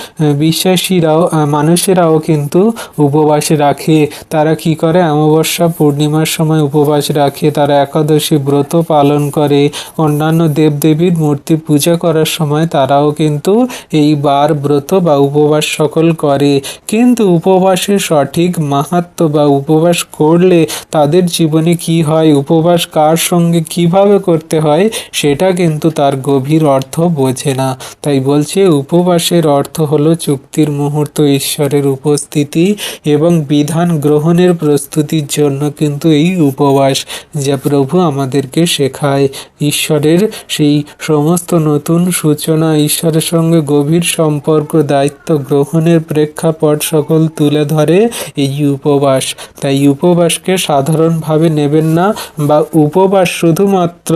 বিশ্বাসীরাও মানুষেরাও কিন্তু উপবাস রাখে। তারা কি করে, অমাবস্যা পূর্ণিমার সময় উপবাস রাখে, তারা একাদশী ব্রত পালন করে, অন্যান্য দেবদেবীর মূর্তি পূজা করার সময় তারাও কিন্তু এই বার ব্রত বা উপবাস সকল করে। কিন্তু উপবাসের সঠিক মাহাত্ম্য বা উপবাস করলে তাদের জীবনে কি হয়, উপবাস কার সঙ্গে কিভাবে করতে হয়, সেটা কিন্তু তার গভীর অর্থ বোঝে না। তাই বলছে উপবাসের অর্থ হলো চুক্তির মুহূর্ত, ঈশ্বরের উপস্থিতি এবং বিধান গ্রহণের প্রস্তুতির জন্য কিন্তু এই উপবাস, যা প্রভু আমাদেরকে শেখায়। ঈশ্বরের সেই সমস্ত নতুন সূচনা, ঈশ্বরের সঙ্গে গভীর সম্পর্ক, দায়িত্ব গ্রহণের প্রেক্ষাপট সকল তুলে ধরে এই উপবাস। তাই উপবাসকে সাধারণভাবে নেবেন না, বা উপবাস শুধুমাত্র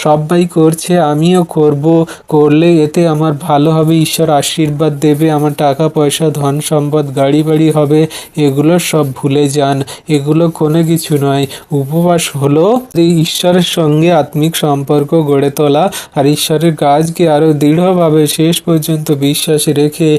সবাই করছে আমিও করব, করলে এতে আমার ভালো হবে, ঈশ্বর আশীর্বাদ দেবে, আমার টাকা পয়সা ধন সম্পদ গাড়ি বাড়ি হবে, এগুলো সব ভুলে যান। এগুলো কোনো কিছু নয়। উপবাস হলো এই ঈশ্বরের সঙ্গে আত্মিক সম্পর্ক গড়ে তোলা আর ঈশ্বরের কাজকে আরও দৃঢ়ভাবে শেষ পর্যন্ত বিশ্বাস রেখে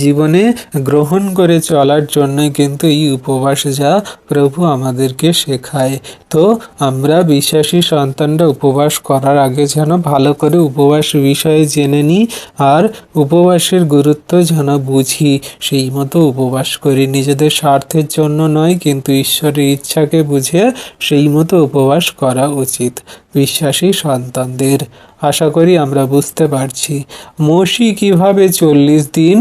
জীবনে গ্রহণ করে চলার জন্যই কিন্তু এই উপবাস, যা প্রভু আমাদেরকে শেখায়। তো আমরা বিশ্বাসী সন্তানরা উপবাস করার আগে যেন ভালো করে উপবাস বিষয়ে জেনে নিই আর উপবাসের গুরুত্ব যেন বুঝি, সেই মতো উপবাস করি। নিজেদের স্বার্থের জন্য নয়, কিন্তু ঈশ্বরের ইচ্ছাকে বুঝে সেই মতো উপবাস করা উচিত বিশ্বাসী সন্তানদের। আশা করি আমরা বুঝতে পারছি মোশি কিভাবে 40 দিন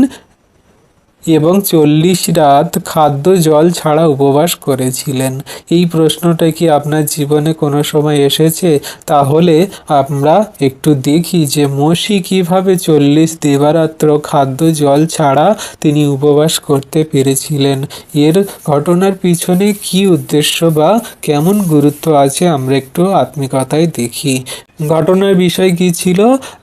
এবং 40 রাত খাদ্য জল ছাড়া উপবাস করেছিলেন। এই প্রশ্নটা কি আপনার জীবনে কোনো সময় এসেছে? তাহলে আমরা একটু দেখি যে মোশি কিভাবে 40 দিবারাত্র খাদ্য জল ছাড়া তিনি উপবাস করতে পেরেছিলেন। এর ঘটনার পিছনে কি উদ্দেশ্য বা কেমন গুরুত্ব আছে আমরা একটু আত্মিকতায় দেখি। ঘটনার বিষয় কি ছিল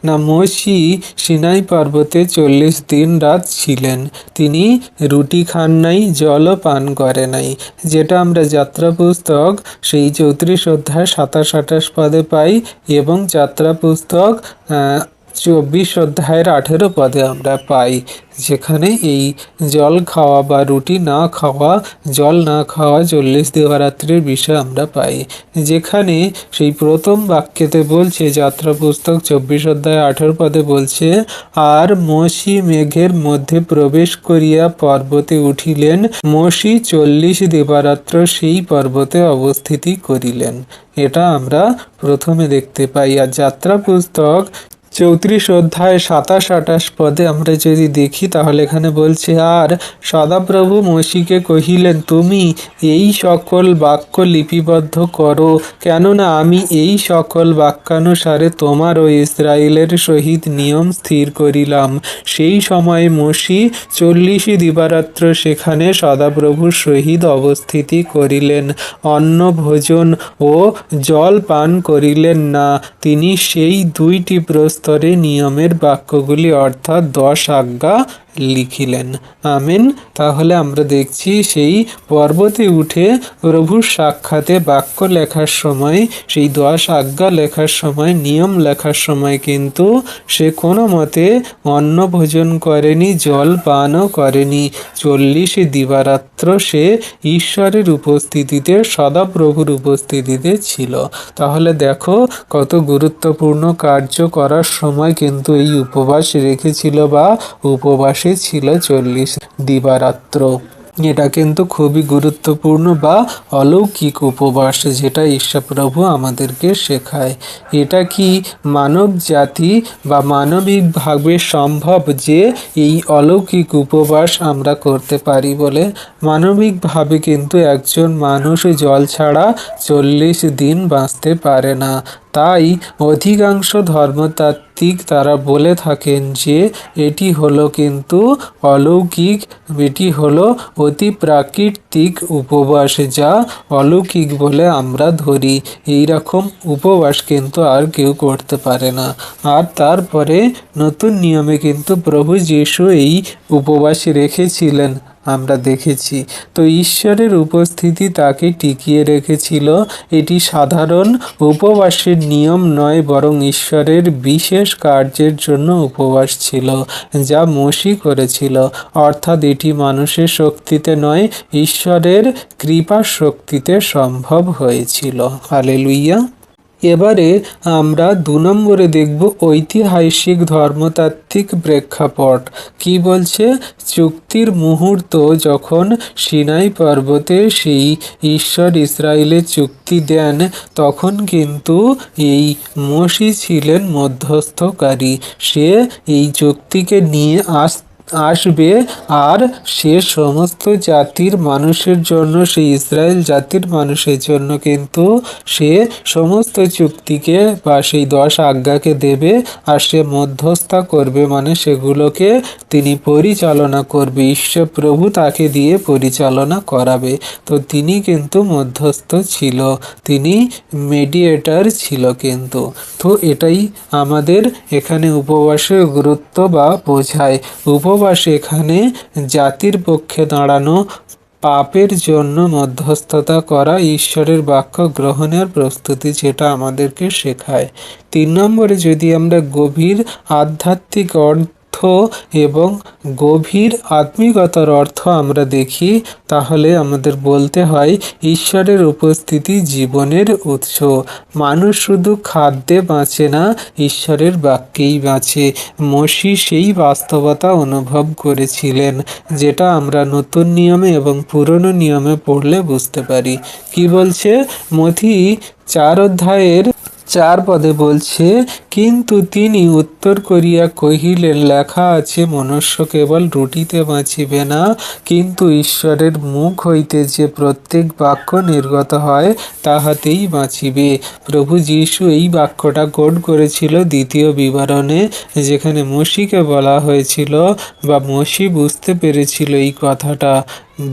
না, মোশি সিনাই পর্বতে 40 দিন রাত ছিলেন। তিনি রুটি খান নাই, জলও পান করে নাই, যেটা আমরা যাত্রা পুস্তক সেই 34 অধ্যায় 27-28 পদে পাই এবং যাত্রা পুস্তক 24 অধ্যায়ের 18 পদে আমরা পাই, যেখানে এই জল খাওয়া বা রুটি না খাওয়া, জল না খাওয়া 40 দিবারাত্রির বিষয় আমরা পাই। যেখানে সেই প্রথম বাক্যেতে বলছে, যাত্রা পুস্তক 24 অধ্যায় 18 পদে বলছে, আর মোশি মেঘের মধ্যে প্রবেশ করিয়া পর্বতে উঠিলেন, মোশি 40 দিবারাত্র সেই পর্বতে অবস্থিতি করিলেন। এটা আমরা প্রথমে দেখতে পাই। আর যাত্রা পুস্তক 34 অধ্যায় 27-28 পদে আমরা যদি দেখি তাহলে এখানে বলছে, আর সদাপ্রভু মসিকে কহিলেন, তুমি এই সকল বাক্য লিপিবদ্ধ করো, কেননা আমি এই সকল বাক্যানুসারে তোমার ও ইসরায়েলের সহিত নিয়ম স্থির করিলাম। সেই সময় মসি 40 দিবারাত্র সেখানে সদাপ্রভুর সহিত অবস্থিতি করিলেন, অন্ন ভোজন ও জল পান করিলেন না। তিনি সেই 2টি প্রস্তরে নিয়মের বাক্যগুলি অর্থাৎ 10 আজ্ঞা লিখিলেন। আমেন। তাহলে আমরা দেখছি সেই পর্বতে উঠে প্রভুর সাক্ষাতে বাক্য লেখার সময়, সেই 10 আজ্ঞা লেখার সময়, নিয়ম লেখার সময় কিন্তু সে কোনো মতে অন্ন ভোজন করেনি, জল পানও করেনি। 40 দিবারাত্র সে ঈশ্বরের উপস্থিতিতে, সদাপ্রভুর উপস্থিতিতে ছিল। তাহলে দেখো কত গুরুত্বপূর্ণ কার্য করার সময় কিন্তু এই উপবাস রেখেছিল বা উপবাসে ছিল 40 দিবারাত্র। এটা কিন্তু খুবই গুরুত্বপূর্ণ বা অলৌকিক উপবাস, যেটা ঈশ্বরপ্রভু আমাদেরকে শেখায়। এটা কি মানব জাতি বা মানবিকভাবে সম্ভব যে এই অলৌকিক উপবাস আমরা করতে পারি বলে? মানবিকভাবে কিন্তু একজন মানুষ জল ছাড়া 40 দিন বাঁচতে পারে না। তাই অধিকাংশ ধর্মতাত্ত্বিক তারা বলে থাকেন যে এটি হলো কিন্তু অলৌকিক, এটি হলো অতি প্রাকৃতিক উপবাস, যা অলৌকিক বলে আমরা ধরি। এই রকম উপবাস কিন্তু আর কেউ করতে পারে না। আর তারপরে নতুন নিয়মে কিন্তু প্রভু যীশু এই উপবাস রেখেছিলেন, আমরা দেখেছি। তো ঈশ্বরের উপস্থিতি তাকে টিকিয়ে রেখেছিল। এটি সাধারণ উপবাসের নিয়ম নয়, বরং ঈশ্বরের বিশেষ কার্যের জন্য উপবাস ছিল, যা মসি করেছিল। অর্থাৎ এটি মানুষের শক্তিতে নয়, ঈশ্বরের কৃপা শক্তিতে সম্ভব হয়েছিল। হালেলুইয়া। এবারে আমরা 2 নম্বরে দেখব ঐতিহাসিক ধর্মতাত্ত্বিক প্রেক্ষাপট। কি বলছে? চুক্তির মুহূর্ত যখন সিনাই পর্বতে সেই ঈশ্বর ইসরায়েলের চুক্তি দেন, তখন কিন্তু এই মসি ছিলেন মধ্যস্থকারী। সে এই চুক্তিকে নিয়ে আসবে আর সে সমস্ত জাতির মানুষের জন্য, সেই ইসরায়েল জাতির মানুষের জন্য কিন্তু সে সমস্ত চুক্তিকে বা সেই 10 আজ্ঞাকে দেবে, আর সে মধ্যস্থতা করবে, মানে সেগুলোকে তিনি পরিচালনা করবে। ঈশ্বর প্রভু তাকে দিয়ে পরিচালনা করাবে। তো তিনি কিন্তু মধ্যস্থ ছিল, তিনি মিডিয়েটর ছিল কিন্তু। তো এটাই আমাদের এখানে উপবাসের গুরুত্ব বা বোঝায়। উপবাস এখানে জাতির পক্ষে দাঁড়ানো, পাপের জন্য মধ্যস্থতা করা, ঈশ্বরের বাক্য গ্রহণের প্রস্তুতি, যেটা আমাদেরকে শেখায়। 3 নম্বরে যদি আমরা গভীর আধ্যাত্মিক অর্থ এবং গভীর আত্মিকতার অর্থ আমরা দেখি, তাহলে আমাদের বলতে হয় ঈশ্বরের উপস্থিতি জীবনের উৎস। মানুষ শুধু খাদ্যে বাঁচে না, ঈশ্বরের বাক্যেই বাঁচে। মসি সেই বাস্তবতা অনুভব করেছিলেন, যেটা আমরা নতুন নিয়মে এবং পুরনো নিয়মে পড়লে বুঝতে পারি। কি বলছে? মথি 4 অধ্যায়ের 4 পদে বলছে, কিন্তু তিনি উত্তর করিয়া কহিলেন, লেখা আছে, মনুষ্য কেবল রুটিতে বাঁচিবে না, কিন্তু ঈশ্বরের মুখ হইতে যে প্রত্যেক বাক্য নির্গত হয় তাহাতেই বাঁচিবে। প্রভু যীশু এই বাক্যটা কোট করেছিল 2 বিবরণে, যেখানে মসিকে বলা হয়েছিল বা মসি বুঝতে পেরেছিল এই কথাটা।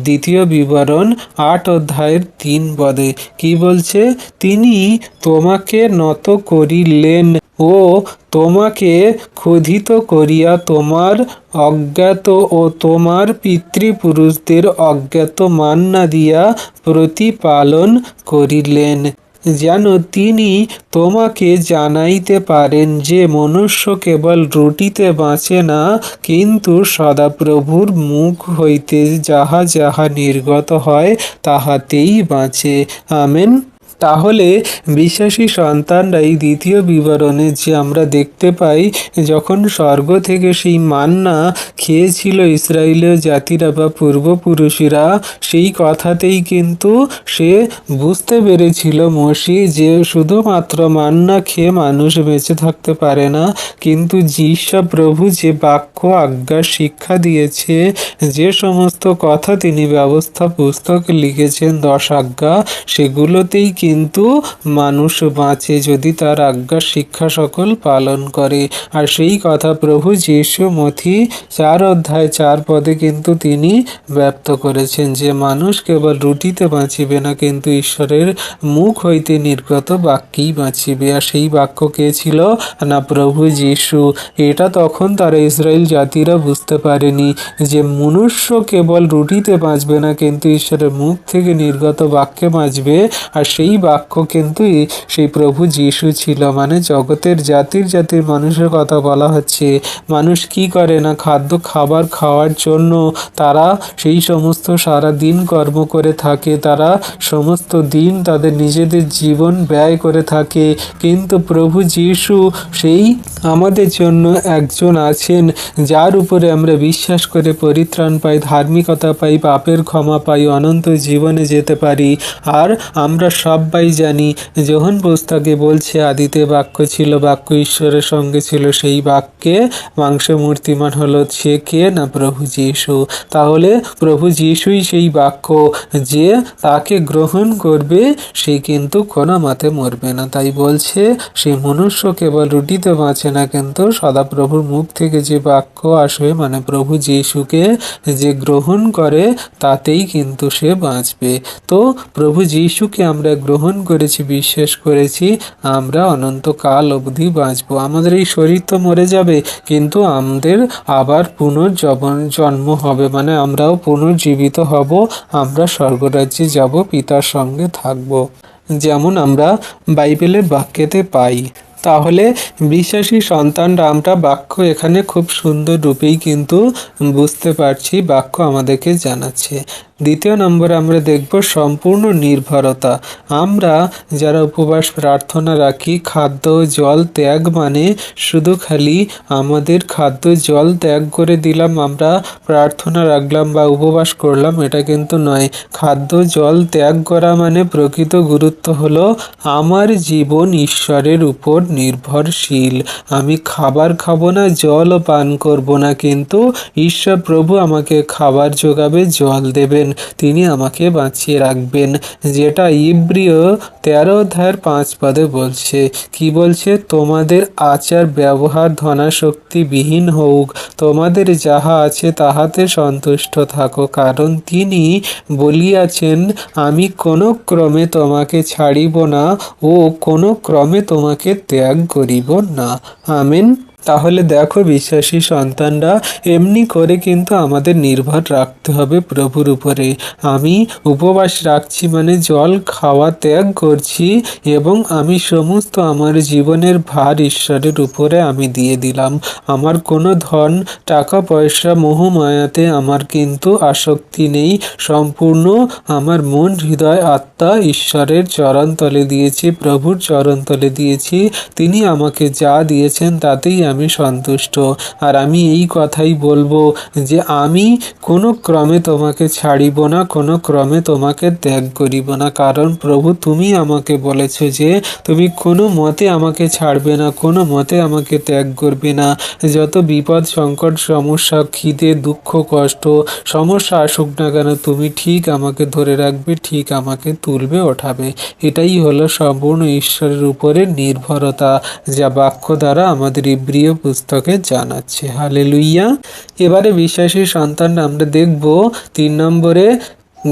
2 বিবরণ 8 অধ্যায়ের 3 পদে কি বলছে? তিনি তোমাকে নত করিলেন ও তোমাকে ক্ষুধিত করিয়া তোমার অজ্ঞাত ও তোমার পিতৃপুরুষদের অজ্ঞাত মান্না দিয়া প্রতিপালন করিলেন, যেন তিনি তোমাকে জানাইতে পারেন যে মনুষ্য কেবল রুটিতে বাঁচে না, কিন্তু সদাপ্রভুর মুখ হইতে যাহা যাহা নির্গত হয় তাহাতেই বাঁচে। আমেন। তাহলে বিশ্বাসী সন্তানরা এই দ্বিতীয় বিবরণে যে আমরা দেখতে পাই, যখন স্বর্গ থেকে সেই মান্না খেয়েছিল ইসরায়েলীয় জাতিরা বা পূর্বপুরুষেরা, সেই কথাতেই কিন্তু সে বুঝতে পেরেছিল মসি যে শুধুমাত্র মান্না খেয়ে মানুষ বেঁচে থাকতে পারে না, কিন্তু যীশু প্রভু যে বাক্য আজ্ঞা শিক্ষা দিয়েছে, যে সমস্ত কথা তিনি ব্যবস্থা পুস্তকে লিখেছেন 10 আজ্ঞা, সেগুলোতেই কিন্তু মানুষ বাঁচে যদি তার আজ্ঞা শিক্ষা সকল পালন করে। আর সেই কথা প্রভু যীশু মথি 4 অধ্যায় 4 পদে কিন্তু তিনি ব্যক্ত করেছেন যে মানুষ কেবল রুটিতে বাঁচিবে না, কিন্তু ঈশ্বরের মুখ হইতে নির্গত বাক্যেই বাঁচিবে। আর সেই বাক্য কে ছিল না? প্রভু যীশু। এটা তখন তারা ইসরায়েল জাতিরা বুঝতে পারেনি যে মনুষ্য কেবল রুটিতে বাঁচবে না, কিন্তু ঈশ্বরের মুখ থেকে নির্গত বাক্যে বাঁচবে। আর সেই বাক্য কিন্তু সেই প্রভু যীশু ছিল। মানে জগতের জাতির জাতির মানুষের কথা বলা হচ্ছে। মানুষ কি করে না? খাবার খাওয়ার জন্য তারা সেই সমস্ত সারা দিন কর্ম করে থাকে, তারা সমস্ত দিন তাদের নিজেদের জীবন ব্যয় করে থাকে, কিন্তু প্রভু যীশু সেই আমাদের জন্য একজন আছেন যার উপরে আমরা বিশ্বাস করে পরিত্রাণ পাই, ধার্মিকতা পাই, পাপের ক্ষমা পাই, অনন্ত জীবনে যেতে পারি। আর আমরা সবাই জানি যোহন পুস্তকে বলছে আদিতে বাক্য ছিল, বাক্য ঈশ্বরের সঙ্গে ছিল, সেই বাক্যে মাংস মূর্তিমান হলো। সে কে না? প্রভু যীশু। তাহলে প্রভু যীশুই সেই বাক্য, যে তাকে গ্রহণ করবে সে কিন্তু কোনো মতে মরবে না। তাই বলছে সেই মনুষ্য কেবল রুটিতে বাঁচে না, কিন্তু সদাপ্রভুর মুখ থেকে যে বাক্য আসবে, মানে প্রভু যীশুকে যে গ্রহণ করে তাতেই কিন্তু সে বাঁচবে। তো প্রভু যীশুকে আমরা গ্রহণ করেছি, বিশ্বাস করেছি, আমরা অনন্তকাল অবধি বাঁচবো। আমাদের এই শরীর তো মরে যাবে, কিন্তু আমাদের আবার জন্ম হবে, মানে আমরাও পুনর্জীবিত হব, আমরা স্বর্গরাজ্যে যাব, পিতার সঙ্গে থাকব, যেমন আমরা বাইবেলের বাক্যেতে পাই। তাহলে বিশ্বাসী সন্তানরা আমরা বাক্য এখানে খুব সুন্দর রূপেই কিন্তু বুঝতে পারছি, বাক্য আমাদেরকে জানাচ্ছে। দ্বিতীয় নম্বরে আমরা দেখব সম্পূর্ণ নির্ভরতা। আমরা যারা উপবাস প্রার্থনা রাখি, খাদ্য জল ত্যাগ মানে শুধু খালি আমাদের খাদ্য জল ত্যাগ করে দিলাম, আমরা প্রার্থনা রাখলাম বা উপবাস করলাম, এটা কিন্তু নয়। খাদ্য জল ত্যাগ করা মানে প্রকৃত গুরুত্ব হলো আমার জীবন ঈশ্বরের উপর নির্ভরশীল। আমি খাবার খাবো না, জলও পান করব না, কিন্তু ঈশ্বর প্রভু আমাকে খাবার যোগাবে, জল দেবেন, তিনি আমাকে বাঁচিয়ে রাখবেন। যেটা ইব্রিয় 13 অধ্যায়ের 5 পদে বলছে। কি বলছে? তোমাদের আচার ব্যবহার ধনাশক্তি বিহীন হোক, তোমাদের যাহা আছে তাহাতে সন্তুষ্ট থাকো, কারণ তিনি বলিয়াছেন, আমি কোনো ক্রমে তোমাকে ছাড়িব না ও কোনো ক্রমে তোমাকে ত্যাগ করিব না। আমেন। তাহলে দেখো বিশ্বাসী সন্তানরা, এমনি করে কিন্তু আমাদের নির্ভর রাখতে হবে প্রভুর উপরে। আমি উপবাস রাখছি মানে জল খাওয়া ত্যাগ করছি, এবং আমি সমস্ত আমার জীবনের ভার ঈশ্বরের উপরে আমি দিয়ে দিলাম। আমার কোনো ধন টাকা পয়সা মোহমায়াতে আমার কিন্তু আসক্তি নেই, সম্পূর্ণ আমার মন হৃদয় আত্মা ঈশ্বরের চরণতলে দিয়েছি, প্রভুর চরণতলে দিয়েছি। তিনি আমাকে যা দিয়েছেন তাতেই আমি সন্তুষ্ট। আর আমি এই কথাই বলবো যে আমি কোনো ক্রমে তোমাকে ছাড়িব না, কোনো ক্রমে তোমাকে ত্যাগ করিব না, কারণ প্রভু তুমি আমাকে বলেছো যে তুমি কোনো মতে আমাকে ছাড়বে না, কোনো মতে আমাকে ত্যাগ করবে না। যত বিপদ সংকট সমস্যা খিদে দুঃখ কষ্ট সমস্যা আসুক না কেন, তুমি ঠিক আমাকে ধরে রাখবে, ঠিক আমাকে তুলবে ওঠাবে। এটাই হলো সম্পূর্ণ ঈশ্বরের উপরে নির্ভরতা, যা বাক্য দ্বারা আমাদের ইব্রিয় পুস্তকে জানাচ্ছে। হালেলুইয়া। এবারে বিশ্বাসী সন্তান আমরা দেখব 3 নম্বরে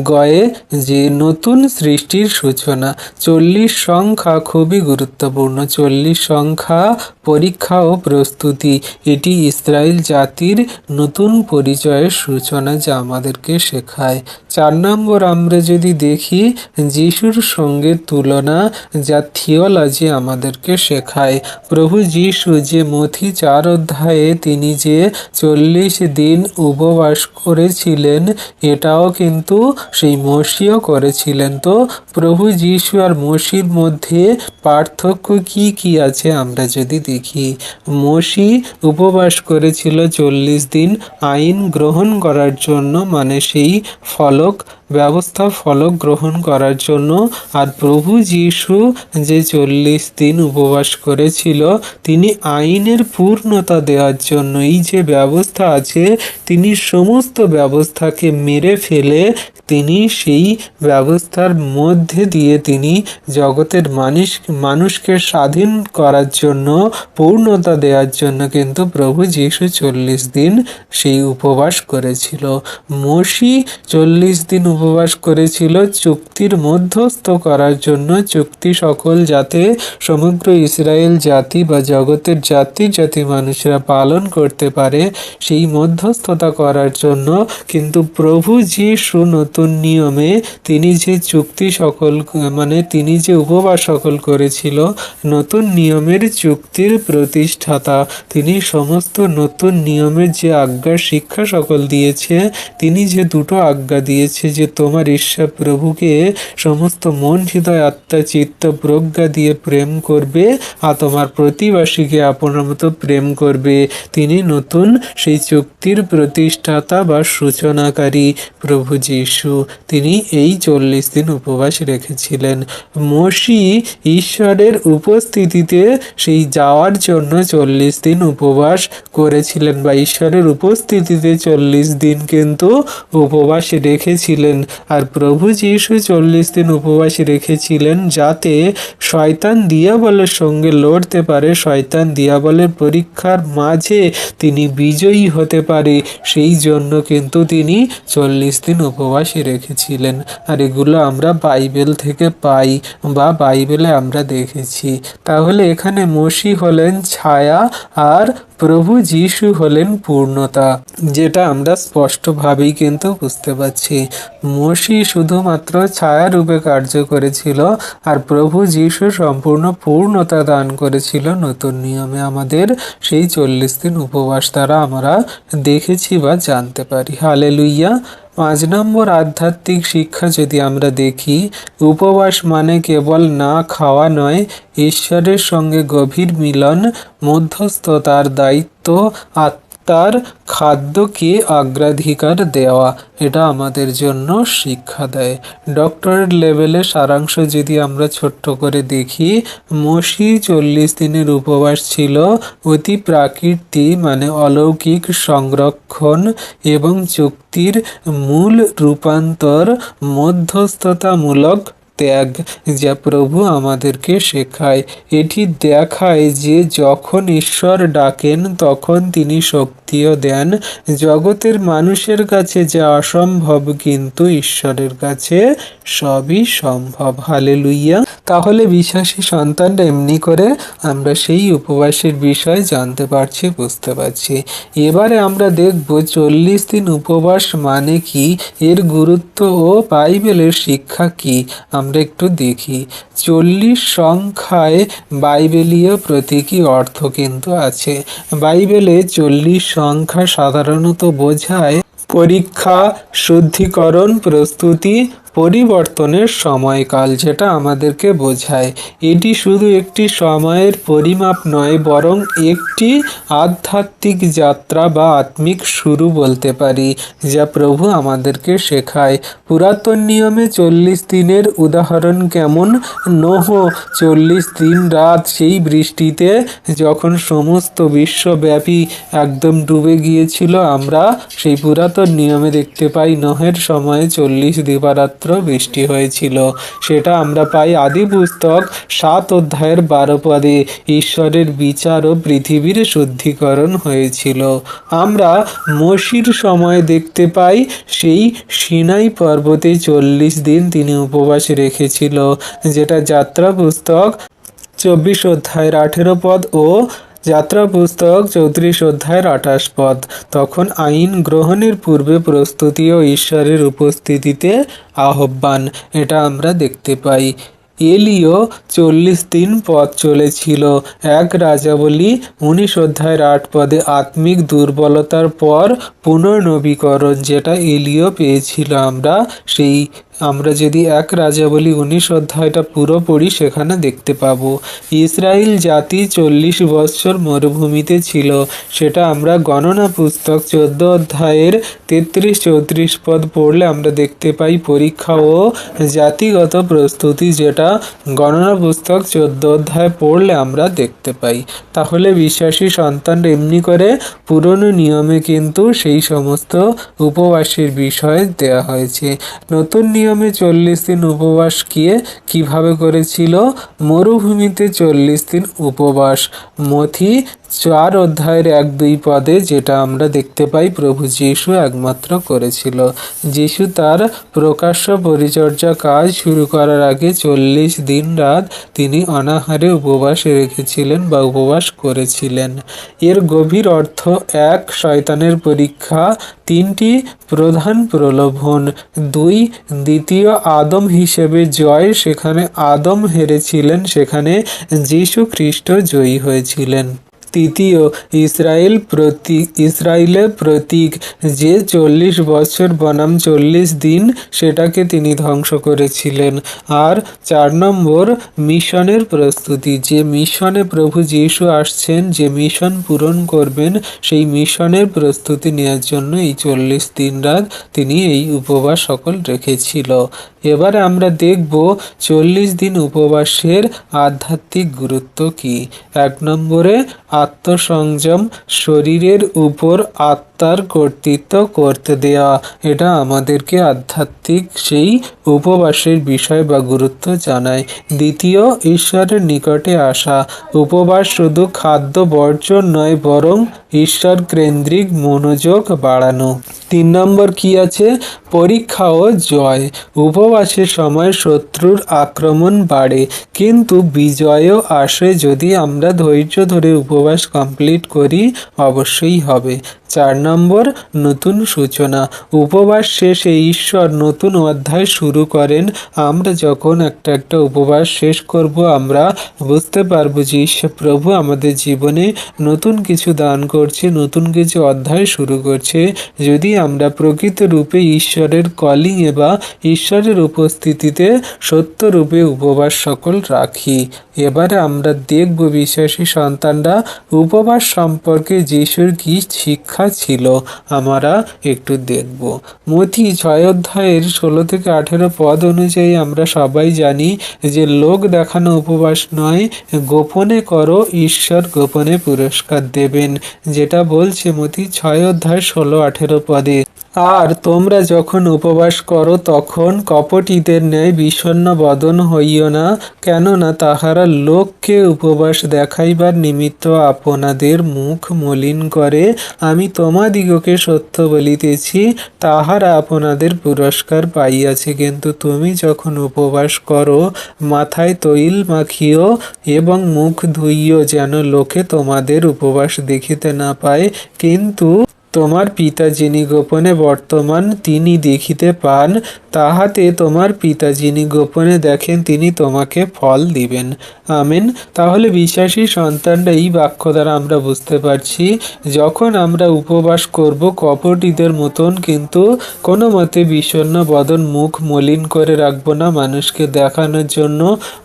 গয়ে যে নতুন সৃষ্টির সূচনা। 40 সংখ্যা খুবই গুরুত্বপূর্ণ। 40 সংখ্যা পরীক্ষা ও প্রস্তুতি। এটি ইসরায়েল জাতির নতুন পরিচয়ের সূচনা, যা আমাদেরকে শেখায়। 4 নম্বর আমরা যদি দেখি, যিশুর সঙ্গে তুলনা, যা থিওলজি আমাদেরকে শেখায়। প্রভু যিশু যে মথি 4 অধ্যায়ে তিনি যে 40 দিন উপবাস করেছিলেন, এটাও কিন্তু সেই মসিও করেছিলেন। তো প্রভু যিশু আর মসির মধ্যে পার্থক্য কি কি আছে আমরা যদি দেখি, মসি উপবাস করেছিল 40 দিন আইন গ্রহণ করার জন্য, মানে সেই ব্যবস্থা ফলক গ্রহণ করার জন্য। আর প্রভু যিশু যে 40 দিন উপবাস করেছিল, তিনি আইনের পূর্ণতা দেওয়ার জন্য। এই যে ব্যবস্থা আছে, তিনি সমস্ত ব্যবস্থাকে মেরে ফেলে তিনি সেই ব্যবস্থার মধ্যে দিয়ে তিনি জগতের মানুষকে স্বাধীন করার জন্য, পূর্ণতা দেওয়ার জন্য কিন্তু প্রভু যিশু 40 দিন সেই উপবাস করেছিল। মসি 40 দিন উপবাস করেছিল চুক্তির মধ্যস্থ করার জন্য, চুক্তি সকল যাতে সমগ্র ইসরায়েল জাতি বা জগতের জাতি মানুষরা পালন করতে পারে, সেই মধ্যস্থতা করার জন্য। কিন্তু প্রভু যিশু নতুন নিয়মে তিনি যে চুক্তি সকল, মানে তিনি যে উপবাস সকল করেছিল, নতুন নিয়মের চুক্তির প্রতিষ্ঠাতা তিনি। সমস্ত নতুন নিয়মের যে আজ্ঞা শিক্ষা সকল দিয়েছে, তিনি যে 2টো আজ্ঞা দিয়েছে, যে তোমার ঈশ্বর প্রভুকে সমস্ত মন, হৃদয়, আত্মা, চিত্ত, প্রজ্ঞা দিয়ে প্রেম করবে, আর তোমার প্রতিবাসীকে আপনার মতো প্রেম করবে। তিনি নতুন সেই চুক্তির প্রতিষ্ঠাতা বা সূচনাকারী প্রভু যিশু। তিনি এই 40 দিন উপবাস রেখেছিলেন। মসি ঈশ্বরের উপস্থিতিতে সেই যাওয়ার জন্য 40 দিন উপবাস করেছিলেন, বা ঈশ্বরের উপস্থিতিতে 40 দিন কিন্তু উপবাস রেখেছিলেন। আর প্রভু যিশু 40 দিন উপবাস রেখেছিলেন যাতে শয়তান দিয়াবলের সঙ্গে লড়তে পারে, শয়তান দিয়াবলের পরীক্ষার মাঝে তিনি বিজয়ী হতে পারে। সেই জন্য কিন্তু তিনি 40 দিন উপবাস রেখেছিলেন। আর এগুলো আমরা বাইবেল থেকে পাই বা বাইবেলে আমরা দেখেছি। তাহলে এখানে মসি হলেন ছায়া আর প্রভু যিশু হলেন পূর্ণতা, যেটা আমরা স্পষ্টভাবেই কিন্তু বুঝতে পারছি। মসি শুধুমাত্র ছায়া রূপে কার্য করেছিল, আর প্রভু যিশু সম্পূর্ণ পূর্ণতা দান করেছিল নতুন নিয়মে। আমাদের সেই 40 দিন উপবাস দ্বারা আমরা দেখেছি বা জানতে পারি। হালেলুইয়া। 5 নম্বর আধ্যাত্মিক শিক্ষা যদি আমরা দেখি, উপবাস মানে কেবল না খাওয়া নয়, ঈশ্বরের সঙ্গে গভীর মিলন, মধ্যস্থতার দায়িত্ব, আত্মার খাদ্যকে অগ্রাধিকার দেওয়া, এটা আমাদের জন্য শিক্ষা দেয়। ডক্টরেট লেভেলে সারাংশ যদি আমরা ছোট্ট করে দেখি, মসি 40 দিনের উপবাস ছিল অতি প্রাকৃতিক, মানে অলৌকিক সংরক্ষণ এবং চুক্তির মূল রূপান্তর, মধ্যস্থতামূলক ত্যাগ, যা প্রভু আমাদেরকে শেখায়। এটি দেখায় যে যখন ঈশ্বর ডাকেন তখন তিনি শক্তিও দেন। জগতের মানুষের কাছে যা অসম্ভব, কিন্তু ঈশ্বরের কাছে সবই সম্ভব। হালেলুইয়া। তাহলে বিশ্বাসী সন্তানরা এমনি করে আমরা সেই উপবাসের বিষয় জানতে পারছি, বুঝতে পারছি। এবারে আমরা দেখব 40 দিন উপবাস মানে কি, এর গুরুত্ব ও বাইবেলের শিক্ষা কি। আমরা একটু দেখি। 40 সংখ্যায় বাইবেলীয় প্রতীকী অর্থ কিন্তু আছে। বাইবেলে 40 সংখ্যা সাধারণত বোঝায় পরীক্ষা, শুদ্ধিকরণ, প্রস্তুতি, পরিবর্তনের সময়কাল, যেটা আমাদেরকে বোঝায়। এটি শুধু একটি সময়ের পরিমাপ নয়, বরং একটি আধ্যাত্মিক যাত্রা বা আত্মিক শুরু বলতে পারি, যা প্রভু আমাদেরকে শেখায়। পুরাতন নিয়মে 40 দিনের উদাহরণ কেমন? নোহ 40 দিন রাত সেই বৃষ্টিতে, যখন সমস্ত বিশ্বব্যাপী একদম ডুবে গিয়েছিল। আমরা সেই পুরাতন নিয়মে দেখতে পাই নোহের সময়ে 40 দিবারাত্র বৃষ্টি হয়েছিল। সেটা আমরা পাই আদি পুস্তক 7 অধ্যায়ের 12 পদে। ঈশ্বরের বিচার ও পৃথিবীর শুদ্ধিকরণ হয়েছিল। আমরা মসির সময় দেখতে পাই সেই সিনাই পর্বতে 40 দিন তিনি উপবাস রেখেছিল, যেটা যাত্রা পুস্তক 24 অধ্যায়ের 18 পদ ও যাত্রা পুস্তক 34 অধ্যায়ের 28 পদ। তখন আইন গ্রহণের পূর্বে প্রস্তুতি ও ঈশ্বরের উপস্থিতিতে আহ্বান, এটা আমরা দেখতে পাই। এলিও 40 দিন পথ চলেছিল। এক রাজাবলী 19 অধ্যায়ের 8 পদে আত্মিক দুর্বলতার পর পুনর্নবীকরণ, যেটা এলিও পেয়েছিল আমরা যদি এক রাজাবলী 19 অধ্যায়টা পুরো পড়ি সেখানে দেখতে পাবো। ইসরায়েল জাতি 40 বৎসর মরুভূমিতে ছিল, সেটা আমরা গণনা পুস্তক 14 অধ্যায়ের 33-34 পদ পড়লে আমরা দেখতে পাই। পরীক্ষা ও জাতিগত প্রস্তুতি, যেটা গণনা পুস্তক 14 অধ্যায় পড়লে আমরা দেখতে পাই। তাহলে বিশ্বাসী সন্তান এমনি করে পুরনো নিয়মে কিন্তু সেই সমস্ত উপবাসের বিষয় দেয়া হয়েছে। নতুন নিয়মে 40 দিন উপবাস কিভাবে করেছিল? মরুভূমিতে 40 দিন উপবাস। মথি 4 অধ্যায়ের 1-2 পদে যেটা আমরা দেখতে পাই, প্রভু যীশু একমাত্র করেছিল। যীশু তার প্রকাশ্য পরিচর্যা কাজ শুরু করার আগে 40 দিন রাত তিনি অনাহারে উপবাস রেখেছিলেন বা উপবাস করেছিলেন। এর গভীর অর্থ: 1. শয়তানের পরীক্ষা, 3টি প্রধান প্রলোভন, 2. দ্বিতীয় আদম হিসেবে জয়, সেখানে আদম হেরেছিলেন, সেখানে যীশু খ্রিস্ট জয়ী হয়েছিলেন। তৃতীয়, ইসরায়েলের প্রতীক, যে 40 বছর বনাম 40 দিন সেটাকে তিনি ধ্বংস করেছিলেন। আর 4 নম্বর, মিশনের প্রস্তুতি, যে মিশনে প্রভু যীশু আসছেন, যে মিশন পূরণ করবেন, সেই মিশনের প্রস্তুতি নেওয়ার জন্য এই 40 দিন রাত তিনি এই উপবাস সকল রেখেছিল। এবারে আমরা দেখব 40 দিন উপবাসের আধ্যাত্মিক গুরুত্ব কি। 1 নম্বরে আত্মসংযম, শরীরের উপর আত্মার কর্তৃত্ব করতে দেয়া, এটা আমাদেরকে আধ্যাত্মিক সেই উপবাসের বিষয় বা গুরুত্ব জানায়। দ্বিতীয়, ঈশ্বরের নিকটে আসা, উপবাস শুধু খাদ্য বর্জন নয়, বরং ঈশ্বর কেন্দ্রিক মনোযোগ বাড়ানো। 3 নম্বর কি আছে? পরীক্ষা ও জয়, উপবাসের সময় শত্রুর আক্রমণ বাড়ে, কিন্তু বিজয়ও আসে যদি আমরা ধৈর্য ধরে উপবাস কমপ্লিট করি, অবশ্যই হবে। 4 নম্বর, নতুন সূচনা, উপবাস শেষে ঈশ্বর নতুন অধ্যায় শুরু করেন। আমরা যখন একটা উপবাস শেষ করব, আমরা বুঝতে পারবো যে ঈশ্বর প্রভু আমাদের জীবনে নতুন কিছু দান করছে, নতুন কিছু অধ্যায় শুরু করছে, যদি আমরা প্রকৃত রূপে ঈশ্বরের কলিংয়ে বা ঈশ্বরের উপস্থিতিতে সত্যরূপে উপবাস সকল রাখি। এবারে আমরা দেখব বিশ্বাসী সন্তানরা উপবাস সম্পর্কে যিশুর কি শিক্ষা ছিল, আমরা একটু দেখব। মথি 6 অধ্যায়ের 16-18 পদ অনুযায়ী আমরা সবাই জানি যে লোক দেখানো উপবাস নয়, গোপনে করো, ঈশ্বর গোপনে পুরস্কার দেবেন, যেটা বলছে মথি 6 অধ্যায় 16-18 পদে। আর তোমরা যখন উপবাস করো তখন কপটীদের ন্যায় বিষণ্ণ বদন হইও না, কেননা তাহারা লোককে উপবাস দেখাইবার নিমিত্ত আপনাদের মুখ মলিন করে। আমি তোমাদিগকে সত্য বলিতেছি, তাহারা আপনাদের পুরস্কার পাইয়াছে। কিন্তু তুমি যখন উপবাস করো, মাথায় তৈল মাখিও এবং মুখ ধুইও, যেন লোকে তোমাদের উপবাস দেখিতে না পায়, কিন্তু তোমার পিতা যিনি গোপনে বর্তমান তিনি দেখিতে পান, তাহাতে তোমার পিতা যিনি গোপনে দেখেন তিনি তোমাকে ফল দিবেন। আমেন। তাহলে বিশ্বাসী সন্তানরা এই বাক্য দ্বারা আমরা বুঝতে পারছি, যখন আমরা উপবাস করব কপটীদের মতন কিন্তু কোনো মতে বিষণ্ণ বদন মুখ মলিন করে রাখবো না, মানুষকে দেখানোর জন্য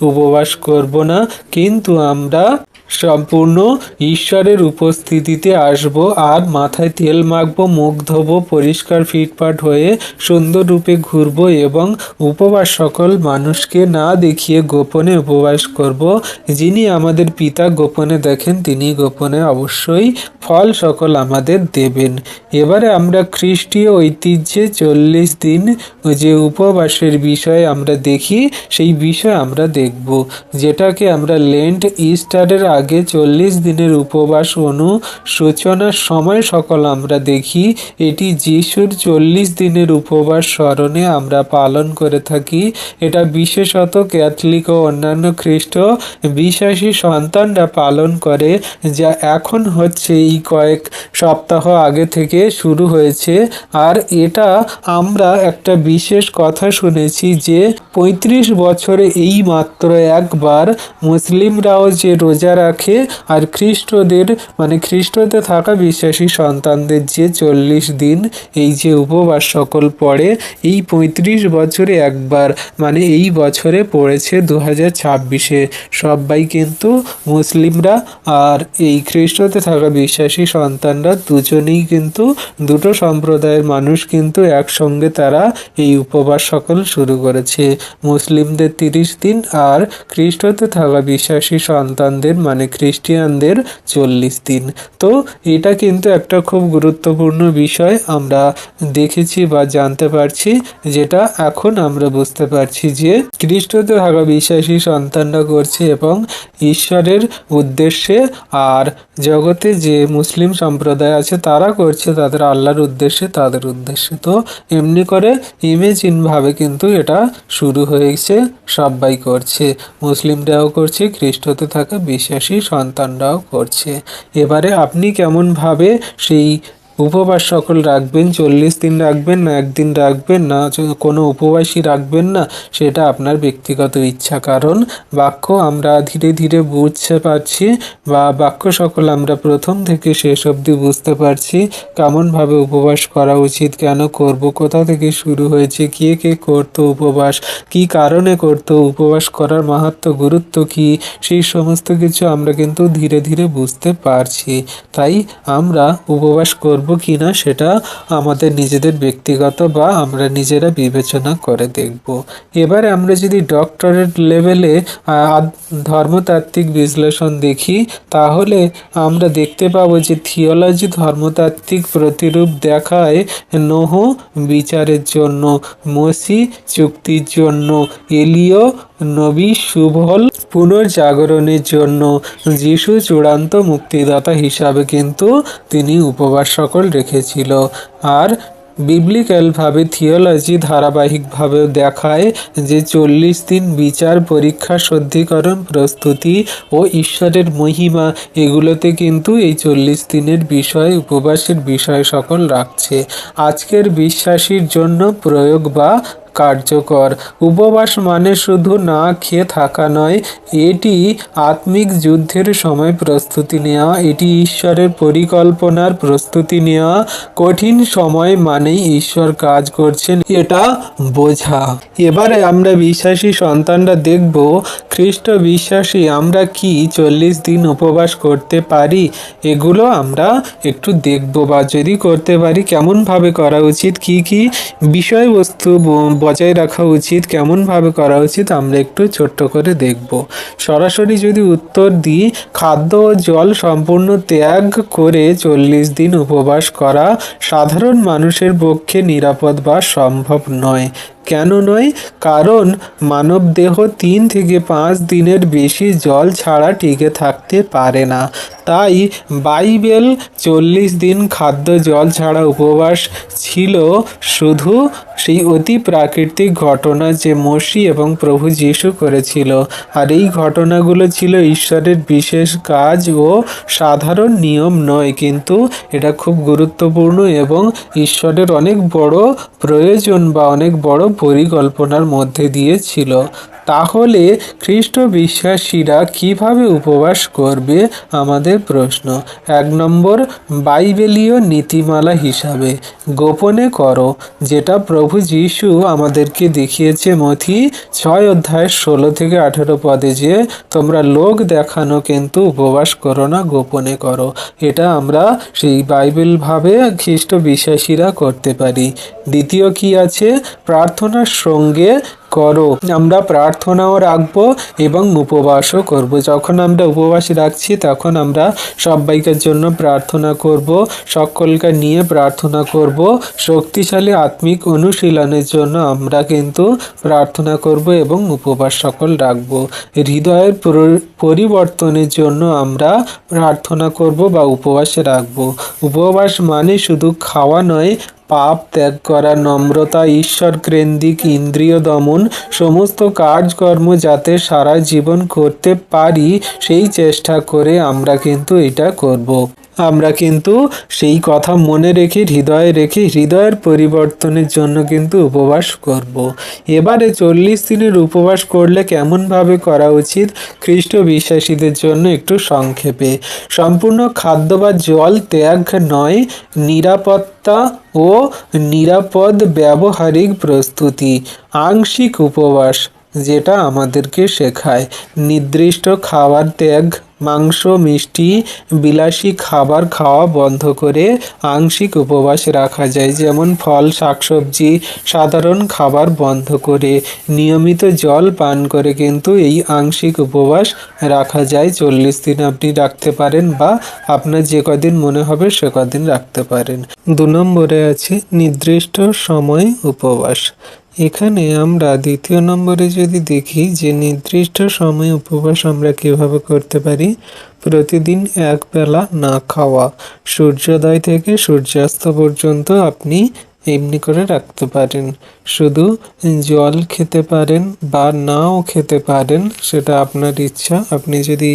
উপবাস করব না, কিন্তু আমরা সম্পূর্ণ ঈশ্বরের উপস্থিতিতে আসব আর মাথায় তেল মাখবো, মুখ ধোবো, পরিষ্কার ফিটফাট হয়ে সুন্দর রূপে ঘুরবো এবং উপবাস সকল মানুষকে না দেখিয়ে গোপনে উপবাস করব। যিনি আমাদের পিতা গোপনে দেখেন তিনি গোপনে অবশ্যই ফল সকল আমাদের দেবেন। এবারে আমরা খ্রিস্টীয় ঐতিহ্যে 40 দিন যে উপবাসের বিষয় আমরা দেখি, সেই বিষয় আমরা দেখব, যেটাকে আমরা লেন্ট ইস্টারের আগে 40 দিনের উপবাস অনুসূচনার সময় সকল আমরা দেখি এটি যিশুর 40 দিনের উপবাস স্মরণে আমরা পালন করে থাকি। এটা বিশেষত ক্যাথলিক ও অন্যান্য খ্রিস্ট বিশ্বাসী সন্তানরা পালন করে, যা এখন হচ্ছে এই কয়েক সপ্তাহ আগে থেকে শুরু হয়েছে। আর এটা আমরা একটা বিশেষ কথা শুনেছি যে 35 বছরে এই মাত্র একবার মুসলিমরাও যে রোজা রাখে, আর খ্রিস্টতে থাকা বিশ্বাসী সন্তানদের যে 40 দিন এই যে উপবাস সকল পড়ে, এই 35 বছরে একবার, মানে এই বছরে পড়েছে 2026-এ। সবাই কিন্তু মুসলিমরা আর এই খ্রিস্টতে থাকা বিশ্বাসী সন্তানরা দুজনেই কিন্তু দুটো সম্প্রদায়ের মানুষ কিন্তু একসঙ্গে তারা এই উপবাস সকল শুরু করেছে। মুসলিমদের 30 দিন আর খ্রিস্টতে থাকা বিশ্বাসী সন্তানদের মানে খ্রিস্টিয়ানদের 40 দিন। তো এটা কিন্তু একটা খুব গুরুত্বপূর্ণ বিষয় আমরা দেখেছি বা জানতে পারছি, যেটা এখন আমরা বুঝতে পারছি যে খ্রিস্টতে থাকা বিশ্বাসী সন্তানরা করছে এবং ঈশ্বরের উদ্দেশ্যে, আর জগতে যে মুসলিম সম্প্রদায় আছে তারা করছে তাদের আল্লাহর উদ্দেশ্যে, তাদের উদ্দেশ্যে। তো এমনি করে ইমেজিনভাবে কিন্তু এটা শুরু হয়েছে, সবাই করছে, মুসলিমরাও করছে, খ্রিস্টতে থাকা বিশ্বাসী সন্তানরাও করছে। এবারে আপনি কেমনভাবে সেই উপবাস সকল রাখবেন, 40 দিন রাখবেন না একদিন রাখবেন না কোনো উপবাসই রাখবেন না, সেটা আপনার ব্যক্তিগত ইচ্ছা। কারণ বাক্য আমরা ধীরে ধীরে বুঝতে পারছি, বা বাক্য সকল আমরা প্রথম থেকে শেষ অবধি বুঝতে পারছি কেমনভাবে উপবাস করা উচিত, কেন করব, কোথা থেকে শুরু হয়েছে, কে কে করতো উপবাস, কি কারণে করতো, উপবাস করার মাহাত্ম্য গুরুত্ব কি, সেই সমস্ত কিছু আমরা কিন্তু ধীরে ধীরে বুঝতে পারছি। তাই আমরা উপবাস করব কিনা সেটা আমাদের নিজেদের ব্যক্তিগত বা আমরা নিজেরা বিবেচনা করে দেখব। এবারে আমরা যদি ডক্টরেট লেভেলে ধর্মতাত্ত্বিক বিশ্লেষণ দেখি, তাহলে আমরা দেখতে পাবো যে থিওলজি ধর্মতাত্ত্বিক প্রতিরূপ দেখায় নোহ বিচারের জন্য, মসি চুক্তির জন্য, এলিও নবী সুবল পুনর্জাগরণের জন্য, যিশু চূড়ান্ত মুক্তিদাতা হিসাবে কিন্তু তিনি উপবাস সকল রেখেছিল। আর বিবলিক্যালভাবে থিওলজি ধারাবাহিকভাবে দেখায় যে 40 দিন বিচার, পরীক্ষা, শুদ্ধিকরণ, প্রস্তুতি ও ঈশ্বরের মহিমা, এগুলোতে কিন্তু এই 40 দিনের বিষয়, উপবাসের বিষয় সকল রাখছে। আজকের বিশ্বাসীর জন্য প্রয়োগ বা কার্যকর উপবাস মানে শুধু না খেয়ে থাকা নয়, এটি আত্মিক যুদ্ধের সময় প্রস্তুতি নেওয়া, এটি ঈশ্বরের পরিকল্পনার প্রস্তুতি নেওয়া, কঠিন সময় মানেই ঈশ্বর কাজ করছেন এটা বোঝা। এবারে আমরা বিশ্বাসী সন্তানরা দেখব খ্রিস্ট বিশ্বাসী আমরা কি 40 দিন উপবাস করতে পারি, এগুলো আমরা একটু দেখব, বা যদি করতে পারি কেমনভাবে করা উচিত, কি কি বিষয়বস্তু বজায় রাখা উচিত, কেমনভাবে করা উচিত, আমরা একটু ছোট্ট করে দেখব। সরাসরি যদি উত্তর দিই, খাদ্য ও জল সম্পূর্ণ ত্যাগ করে 40 দিন উপবাস করা সাধারণ মানুষের পক্ষে নিরাপদ বা সম্ভব নয়। কেন নয়? কারণ মানবদেহ 3 থেকে 5 দিনের বেশি জল ছাড়া টিকে থাকতে পারে না। তাই বাইবেল 40 দিন খাদ্য জল ছাড়া উপবাস ছিল শুধু সেই অতি প্রাকৃতিক ঘটনা যে মসি এবং প্রভু যিশু করেছিল, আর এই ঘটনাগুলো ছিল ঈশ্বরের বিশেষ কাজ ও সাধারণ নিয়ম নয়, কিন্তু এটা খুব গুরুত্বপূর্ণ এবং ঈশ্বরের অনেক বড় প্রয়োজন বা অনেক বড় পরিকল্পনার মধ্যে দিয়ে ছিল। তাহলে খ্রিস্ট বিশ্বাসীরা কিভাবে উপবাস করবে আমাদের প্রশ্ন। 1 নম্বর, বাইবেলীয় নীতিমালা হিসাবে গোপনে করো, যেটা প্রভু যিশু আমাদেরকে দেখিয়েছে মথি 6:16 থেকে 18 পদে, যে তোমরা লোক দেখানো কিন্তু উপবাস করো না, গোপনে করো। এটা আমরা সেই বাইবেল ভাবে খ্রিস্ট বিশ্বাসীরা করতে পারি। দ্বিতীয় কি আছে? প্রার্থনার সঙ্গে করো। আমরা প্রার্থনাও রাখবো এবং উপবাসও করব। যখন আমরা উপবাস রাখছি তখন আমরা সবাইকার জন্য প্রার্থনা করব, সকলকে নিয়ে প্রার্থনা করব। শক্তিশালী আত্মিক অনুশীলনের জন্য আমরা কিন্তু প্রার্থনা করব এবং উপবাস সকল রাখব। হৃদয়ের পরিবর্তনের জন্য আমরা প্রার্থনা করব বা উপবাস রাখব। উপবাস মানে শুধু খাওয়া নয়, পাপ ত্যাগ করা, নম্রতা, ঈশ্বর কেন্দ্রিক ইন্দ্রিয় দমন, সমস্ত কাজকর্ম যাতে সারা জীবন করতে পারি সেই চেষ্টা করে আমরা কিন্তু এটা করব। আমরা কিন্তু সেই কথা মনে রেখে হৃদয়ে রেখে হৃদয়ের পরিবর্তনের জন্য কিন্তু উপবাস করব। এবারে 40 দিনের উপবাস করলে কেমনভাবে করা উচিত খ্রিস্ট বিশ্বাসীদের জন্য একটু সংক্ষেপে। সম্পূর্ণ খাদ্য বা জল ত্যাগ নয়, নিরাপত্তা ও নিরাপদ ব্যবহারিক প্রস্তুতি। আংশিক উপবাস যেটা আমাদেরকে শেখায় নির্দিষ্ট খাবার ত্যাগ, মাংস, মিষ্টি, বিলাসী খাবার খাওয়া বন্ধ করে আংশিক উপবাস রাখা যায়। যেমন ফল, শাকসবজি, সাধারণ খাবার বন্ধ করে নিয়মিত জল পান করে কিন্তু এই আংশিক উপবাস রাখা যায়। 40 দিন আপনি রাখতে পারেন বা আপনার যে কদিন মনে হবে সে কদিন রাখতে পারেন। 2 নম্বরে আছে নির্দিষ্ট সময় উপবাস। এখানে আমরা 2য় নম্বরে যদি দেখি যে নির্দিষ্ট সময় উপবাস আমরা কিভাবে করতে পারি। প্রতিদিন এক বেলা না খাওয়া, সূর্যোদয় থেকে সূর্যাস্ত পর্যন্ত আপনি এমনি করে রাখতে পারেন। শুধু জল খেতে পারেন বা নাও খেতে পারেন, সেটা আপনার ইচ্ছা। আপনি যদি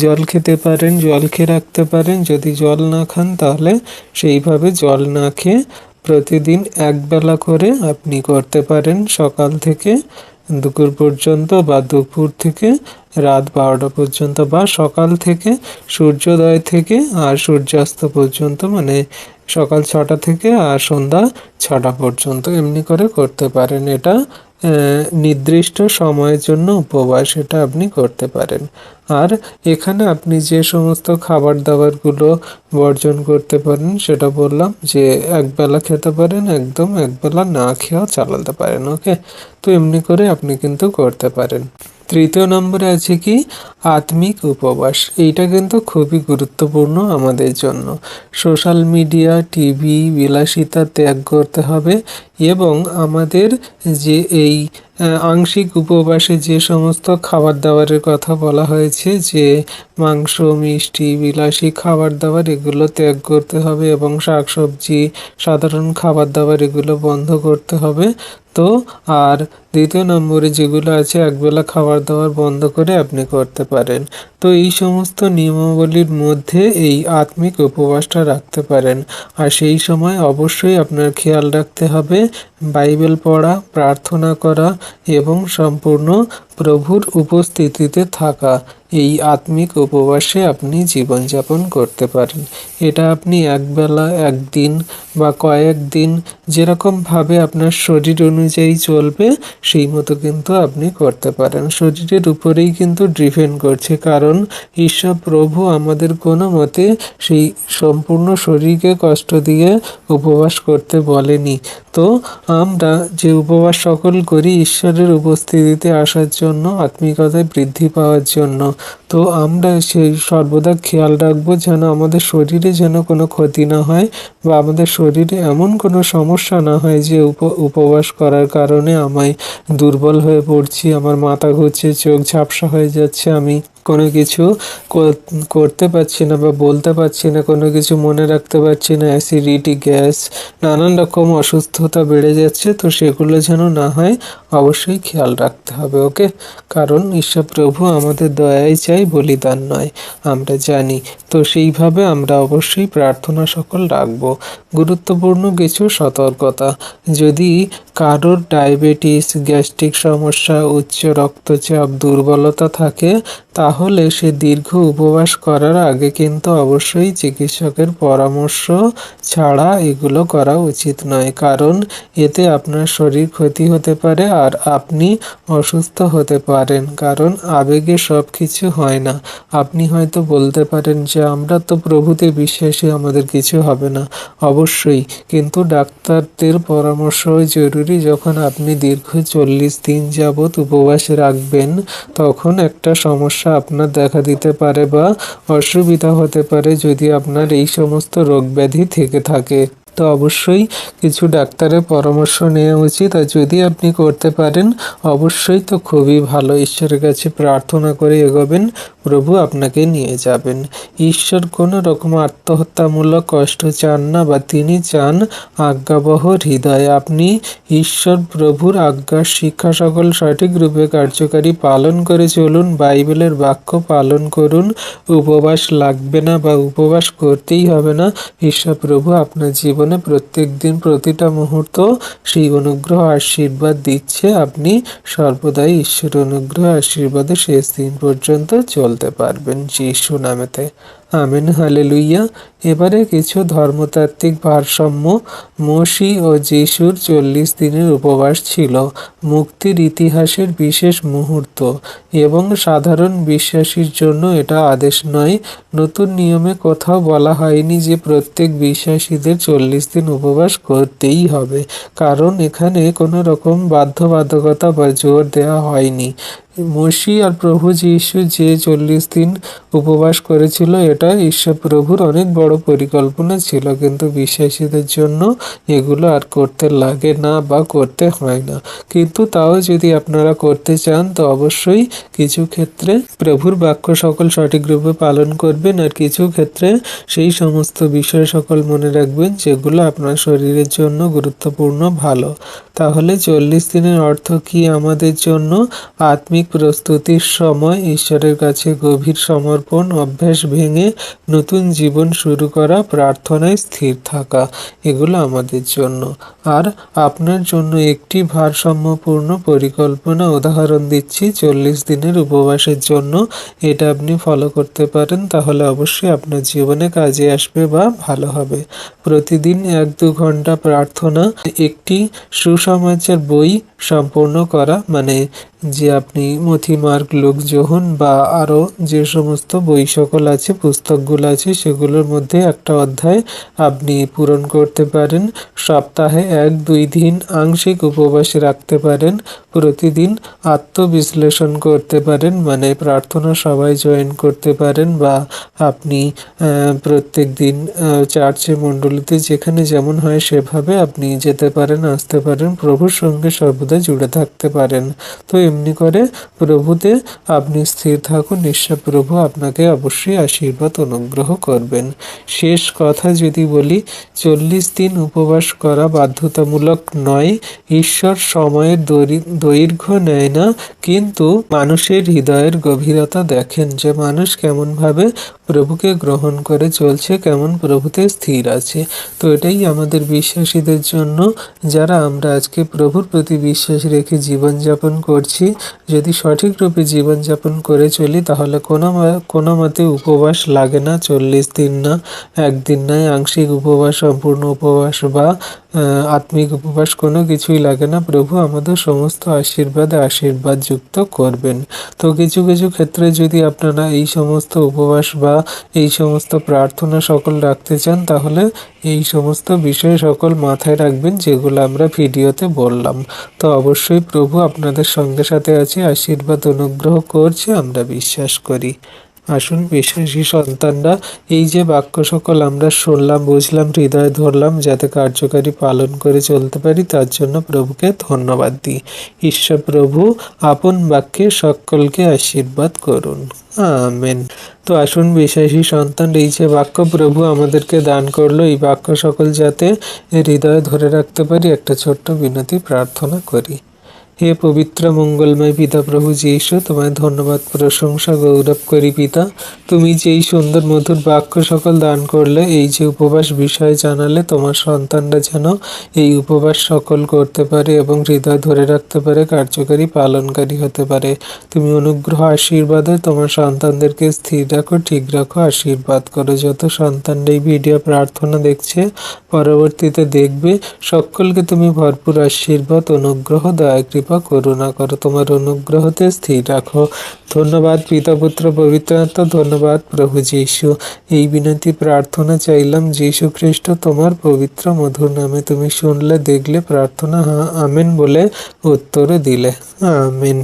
জল খেতে পারেন জল খেয়ে রাখতে পারেন, যদি জল না খান তাহলে সেইভাবে জল না খেয়ে প্রতিদিন এক বেলা করে আপনি করতে পারেন। সকাল থেকে দুপুর পর্যন্ত বা দুপুর থেকে রাত 12টা পর্যন্ত, বা সকাল থেকে সূর্যোদয় থেকে আর সূর্যাস্ত পর্যন্ত, মানে সকাল 6টা থেকে আর সন্ধ্যা 6টা পর্যন্ত এমনি করে করতে পারেন। এটা নির্দিষ্ট সময়ের জন্য উপবাস, এটা আপনি করতে পারেন। আর এখানে আপনি যে সমস্ত খাবার দাবারগুলো বর্জন করতে পারেন সেটা বললাম, যে একবেলা খেতে পারেন, একদম একবেলা না খেয়েও চালাতে পারেন। ওকে, তো এমনি করে আপনি কিন্তু করতে পারেন। 3য় নম্বরে আছে কি আত্মিক উপবাস। এইটা কিন্তু খুবই গুরুত্বপূর্ণ আমাদের জন্য। সোশ্যাল মিডিয়া, টিভি, বিলাসিতা ত্যাগ করতে হবে এবং আমাদের যে এই আংশিক উপবাসে যে সমস্ত খাবার দাবারের কথা বলা হয়েছে, যে মাংস, মিষ্টি, বিলাসী খাবার দাবার এগুলো ত্যাগ করতে হবে এবং শাকসবজি, সাধারণ খাবার দাবার এগুলো বন্ধ করতে হবে। তো আর 2য় নম্বরে যেগুলো আছে একবেলা খাবার দাবার বন্ধ করে আপনি করতে পারেন। তো এই সমস্ত নিয়মাবলীর মধ্যে এই আত্মিক উপবাসটা রাখতে পারেন। আর সেই সময় অবশ্যই আপনার খেয়াল রাখতে হবে বাইবেল পড়া, প্রার্থনা করা এবং সম্পূর্ণ প্রভুর উপস্থিতিতে থাকা। এই আত্মিক উপবাসে আপনি জীবনযাপন করতে পারেন। এটা আপনি একবেলা, একদিন বা কয়েকদিন যেরকমভাবে আপনার শরীর অনুযায়ী চলবে সেই মতো কিন্তু আপনি করতে পারেন। শরীরের উপরেই কিন্তু ডিপেন্ড করছে, কারণ ঈশ্বর প্রভু আমাদের কোনো মতে সেই সম্পূর্ণ শরীরকে কষ্ট দিয়ে উপবাস করতে বলেনি। তো আমরা যে উপবাস সকল করি ঈশ্বরের উপস্থিতিতে আসার জন্য, আত্মিকতায় বৃদ্ধি পাওয়ার জন্য। তো আমরা সেই সর্বদা খেয়াল রাখবো যেন আমাদের শরীরে যেন কোনো ক্ষতি না হয় বা আমাদের শরীরে এমন কোনো সমস্যা না হয় যে উপবাস করার কারণে আমি দুর্বল হয়ে পড়ছি, আমার মাথা ঘুরছে, চোখ ঝাপসা হয়ে যাচ্ছে, আমি কোনো কিছু করতে পারছি না বা বলতে পারছি না, কোনো কিছু মনে রাখতে পারছি না, অ্যাসিডিটি, গ্যাস, নানান রকম অসুস্থতা বেড়ে যাচ্ছে। তো সেগুলো যেন না হয় অবশ্যই খেয়াল রাখতে হবে। ওকে, কারণ ঈশ্বর প্রভু আমাদের দয়াই চাই, বলিদান নয়, আমরা জানি। তো সেইভাবে আমরা অবশ্যই প্রার্থনা সকল রাখবো। গুরুত্বপূর্ণ কিছু সতর্কতা: যদি কারোর ডায়াবেটিস, গ্যাস্ট্রিক সমস্যা, উচ্চ রক্তচাপ, দুর্বলতা থাকে তাহলে সে দীর্ঘ উপবাস করার আগে কিন্তু অবশ্যই চিকিৎসকের পরামর্শ ছাড়া এগুলো করা উচিত নয়, কারণ এতে আপনার শরীর ক্ষতি হতে পারে আর আপনি অসুস্থ হতে পারেন। কারণ আবেগে সব কিছু হয় না। আপনি হয়তো বলতে পারেন যে আমরা তো প্রভুতে বিশ্বাসী, আমাদের কিছু হবে না। অবশ্যই, কিন্তু ডাক্তারদের পরামর্শ জরুরি। অবশ্যই যখন আপনি দীর্ঘ 40 দিন যাবৎ উপবাস রাখবেন তখন একটা সমস্যা আপনার দেখা দিতে পারে বা অসুবিধা হতে পারে যদি আপনার এই সমস্ত রোগ ব্যাধি থেকে থাকে। তো অবশ্যই কিছু ডাক্তারের পরামর্শ নেওয়া উচিত, আর যদি আপনি করতে পারেন অবশ্যই তো খুবই ভালো। ঈশ্বরের কাছে প্রার্থনা করে এগোবেন, প্রভু আপনাকে নিয়ে যাবেন। ঈশ্বর কোনো রকম আত্মহত্যামূলক কষ্ট চান না, বা তিনি চান আজ্ঞাবহ হৃদয়। আপনি ঈশ্বর প্রভুর আজ্ঞার শিক্ষা সকল সঠিক রূপে কার্যকারী পালন করে চলুন, বাইবেলের বাক্য পালন করুন। উপবাস লাগবে না বা উপবাস করতেই হবে না। ঈশ্বর প্রভু আপনার জীবনে প্রত্যেক দিন প্রতিটা মুহূর্ত সেই অনুগ্রহ আশীর্বাদ দিচ্ছে। আপনি সর্বদাই ঈশ্বর অনুগ্রহ আশীর্বাদে শেষ দিন পর্যন্ত চলতে পারবেন যিশু নামেতে। Amen, hallelujah. এবারে কিছু ধর্মতাত্ত্বিক ভারসাম্য। মোশি ও যিশুর 40 দিনের উপবাস ছিল মুক্তির ইতিহাসের বিশেষ মুহূর্ত, এবং সাধারণ বিশ্বাসীর জন্য এটা আদেশ নয়। নতুন নিয়মে কোথাও বলা হয়নি যে প্রত্যেক বিশ্বাসীদের 40 দিন উপবাস করতেই হবে, কারণ এখানে কোনো রকম বাধ্যবাধকতা বা জোর দেওয়া হয়নি। মোশি আর প্রভু যিশু যে 40 দিন উপবাস করেছিল এটা ঈশ্বর প্রভুর অনেক বড় পরিকল্পনা ছিল, কিন্তু বিশ্বাসীদের জন্য এগুলো আর করতে লাগে না বা করতে হয় না। কিন্তু তাও যদি আপনারা করতে চান তো অবশ্যই কিছু ক্ষেত্রে প্রভুর বাক্য সকল সঠিক রূপে পালন করবেন, আর কিছু ক্ষেত্রে সেই সমস্ত বিষয় সকল মনে রাখবেন যেগুলো আপনার শরীরের জন্য গুরুত্বপূর্ণ, ভালো। তাহলে 40 দিনের অর্থ কি আমাদের জন্য? আত্মিক প্রস্তুতির সময়, ঈশ্বরের কাছে গভীর সমর্পণ, অভ্যাস ভেঙে নতুন জীবন শুরু করা, প্রার্থনায় স্থির থাকা, এগুলো আমাদের জন্য। আর আপনার জন্য একটি ভারসাম্যপূর্ণ পরিকল্পনা উদাহরণ দিচ্ছি 40 দিনের উপবাসের জন্য। এটা আপনি ফলো করতে পারেন, তাহলে অবশ্যই আপনার জীবনে কাজে আসবে বা ভালো হবে। প্রতিদিন 1-2 ঘন্টা প্রার্থনা, একটি সুসমাচার বই সম্পূর্ণ করা, মানে যে আপনি মথি, মার্ক, লুক, যোহন বা আরও যে সমস্ত বই সকল আছে, পুস্তকগুলো আছে, সেগুলোর মধ্যে একটা অধ্যায় আপনি পূরণ করতে পারেন। সপ্তাহে 1-2 দিন আংশিক উপবাস রাখতে পারেন। প্রতিদিন আত্মবিশ্লেষণ করতে পারেন, মানে প্রার্থনা সবাই জয়েন করতে পারেন, বা আপনি প্রত্যেক দিন চার্চে, মণ্ডলীতে যেখানে যেমন হয় সেভাবে আপনি যেতে পারেন, আসতে পারেন, প্রভুর সঙ্গে সর্বদা জুড়ে থাকতে পারেন। তো এমনি করে প্রভুতে আপনি স্থির থাকুন, ঈশ্বর প্রভু আপনাকে অবশ্যই আশীর্বাদ অনুগ্রহ করবেন। শেষ কথা যদি বলি, 40 দিন উপবাস করা বাধ্যতামূলক নয়। ঈশ্বর সময়ের দৈর্ঘ্য নেয় না, কিন্তু মানুষের হৃদয়ের গভীরতা দেখেন, যে মানুষ কেমনভাবে প্রভুকে গ্রহণ করে চলছে, কেমন প্রভুতে স্থির আছে। তো এটাই আমাদের বিশ্বাসীদের জন্য, যারা আমরা আজকে প্রভুর প্রতি বিশ্বাস রেখে জীবনযাপন করছি, যদি সঠিক রূপে জীবনযাপন করে চলি তাহলে কোনো মতে উপবাস লাগে না। 40 দিন না, একদিন নয়, আংশিক উপবাস, সম্পূর্ণ উপবাস বা আত্মিক উপবাস, কোনো কিছুই লাগে না। প্রভু আমাদের সমস্ত আশীর্বাদ যুক্ত করবেন। তো কিছু কিছু ক্ষেত্রে যদি আপনারা এই সমস্ত উপবাস বা এই সমস্ত প্রার্থনা সকল রাখতে চান, তাহলে এই সমস্ত বিষয় সকল মাথায় রাখবেন যেগুলো আমরা ভিডিওতে বললাম। তো অবশ্যই প্রভু আপনাদের সঙ্গে সাথে আছে, আশীর্বাদ অনুগ্রহ করছে, আমরা বিশ্বাস করি। আসুন বিশ্বাসী সন্তানরা, এই যে বাক্য সকল আমরা শুনলাম, বুঝলাম, হৃদয়ে ধরলাম, যাতে কার্যকারী পালন করে চলতে পারি, তার জন্য প্রভুকে ধন্যবাদ দিই। ঈশ্বর প্রভু আপন বাক্যে সকলকে আশীর্বাদ করুন। আমেন। তো আসুন বিশ্বাসী সন্তান, এই যে বাক্য প্রভু আমাদেরকে দান করলো, এই বাক্য সকল যাতে হৃদয়ে ধরে রাখতে পারি, একটা ছোট্ট বিনতি প্রার্থনা করি। হে পবিত্র মঙ্গলময় পিতা প্রভু যীশু, তোমায় ধন্যবাদ, প্রশংসা, গৌরব করি পিতা। তুমি যে এই সুন্দর মধুর বাক্য সকল দান করলে, এই যে উপবাস বিষয় জানালে, তোমার সন্তানরা যেন এই উপবাস সকল করতে পারে এবং হৃদয় ধরে রাখতে পারে, কার্যকারী পালনকারী হতে পারে। তুমি অনুগ্রহ আশীর্বাদে তোমার সন্তানদেরকে স্থির রাখো, ঠিক রাখো, আশীর্বাদ করো। যত সন্তান এই ভিডিও প্রার্থনা দেখছে, পরবর্তীতে দেখবে, সকলকে তুমি ভরপুর আশীর্বাদ, অনুগ্রহ, দয়া, কৃপা কৃপা করুণা করো, তোমার অনুগ্রহতে স্থির রাখো। ধন্যবাদ পিতা পুত্র পবিত্র আত্মা, ধন্যবাদ প্রভু যীশু। এই বিনতি প্রার্থনা চাইলাম যীশু খ্রিস্ট তোমার পবিত্র মধুর নামে। তুমি শুনলে, দেখলে প্রার্থনা, হ্যাঁ আমেন বলে উত্তর দিলে। আমেন।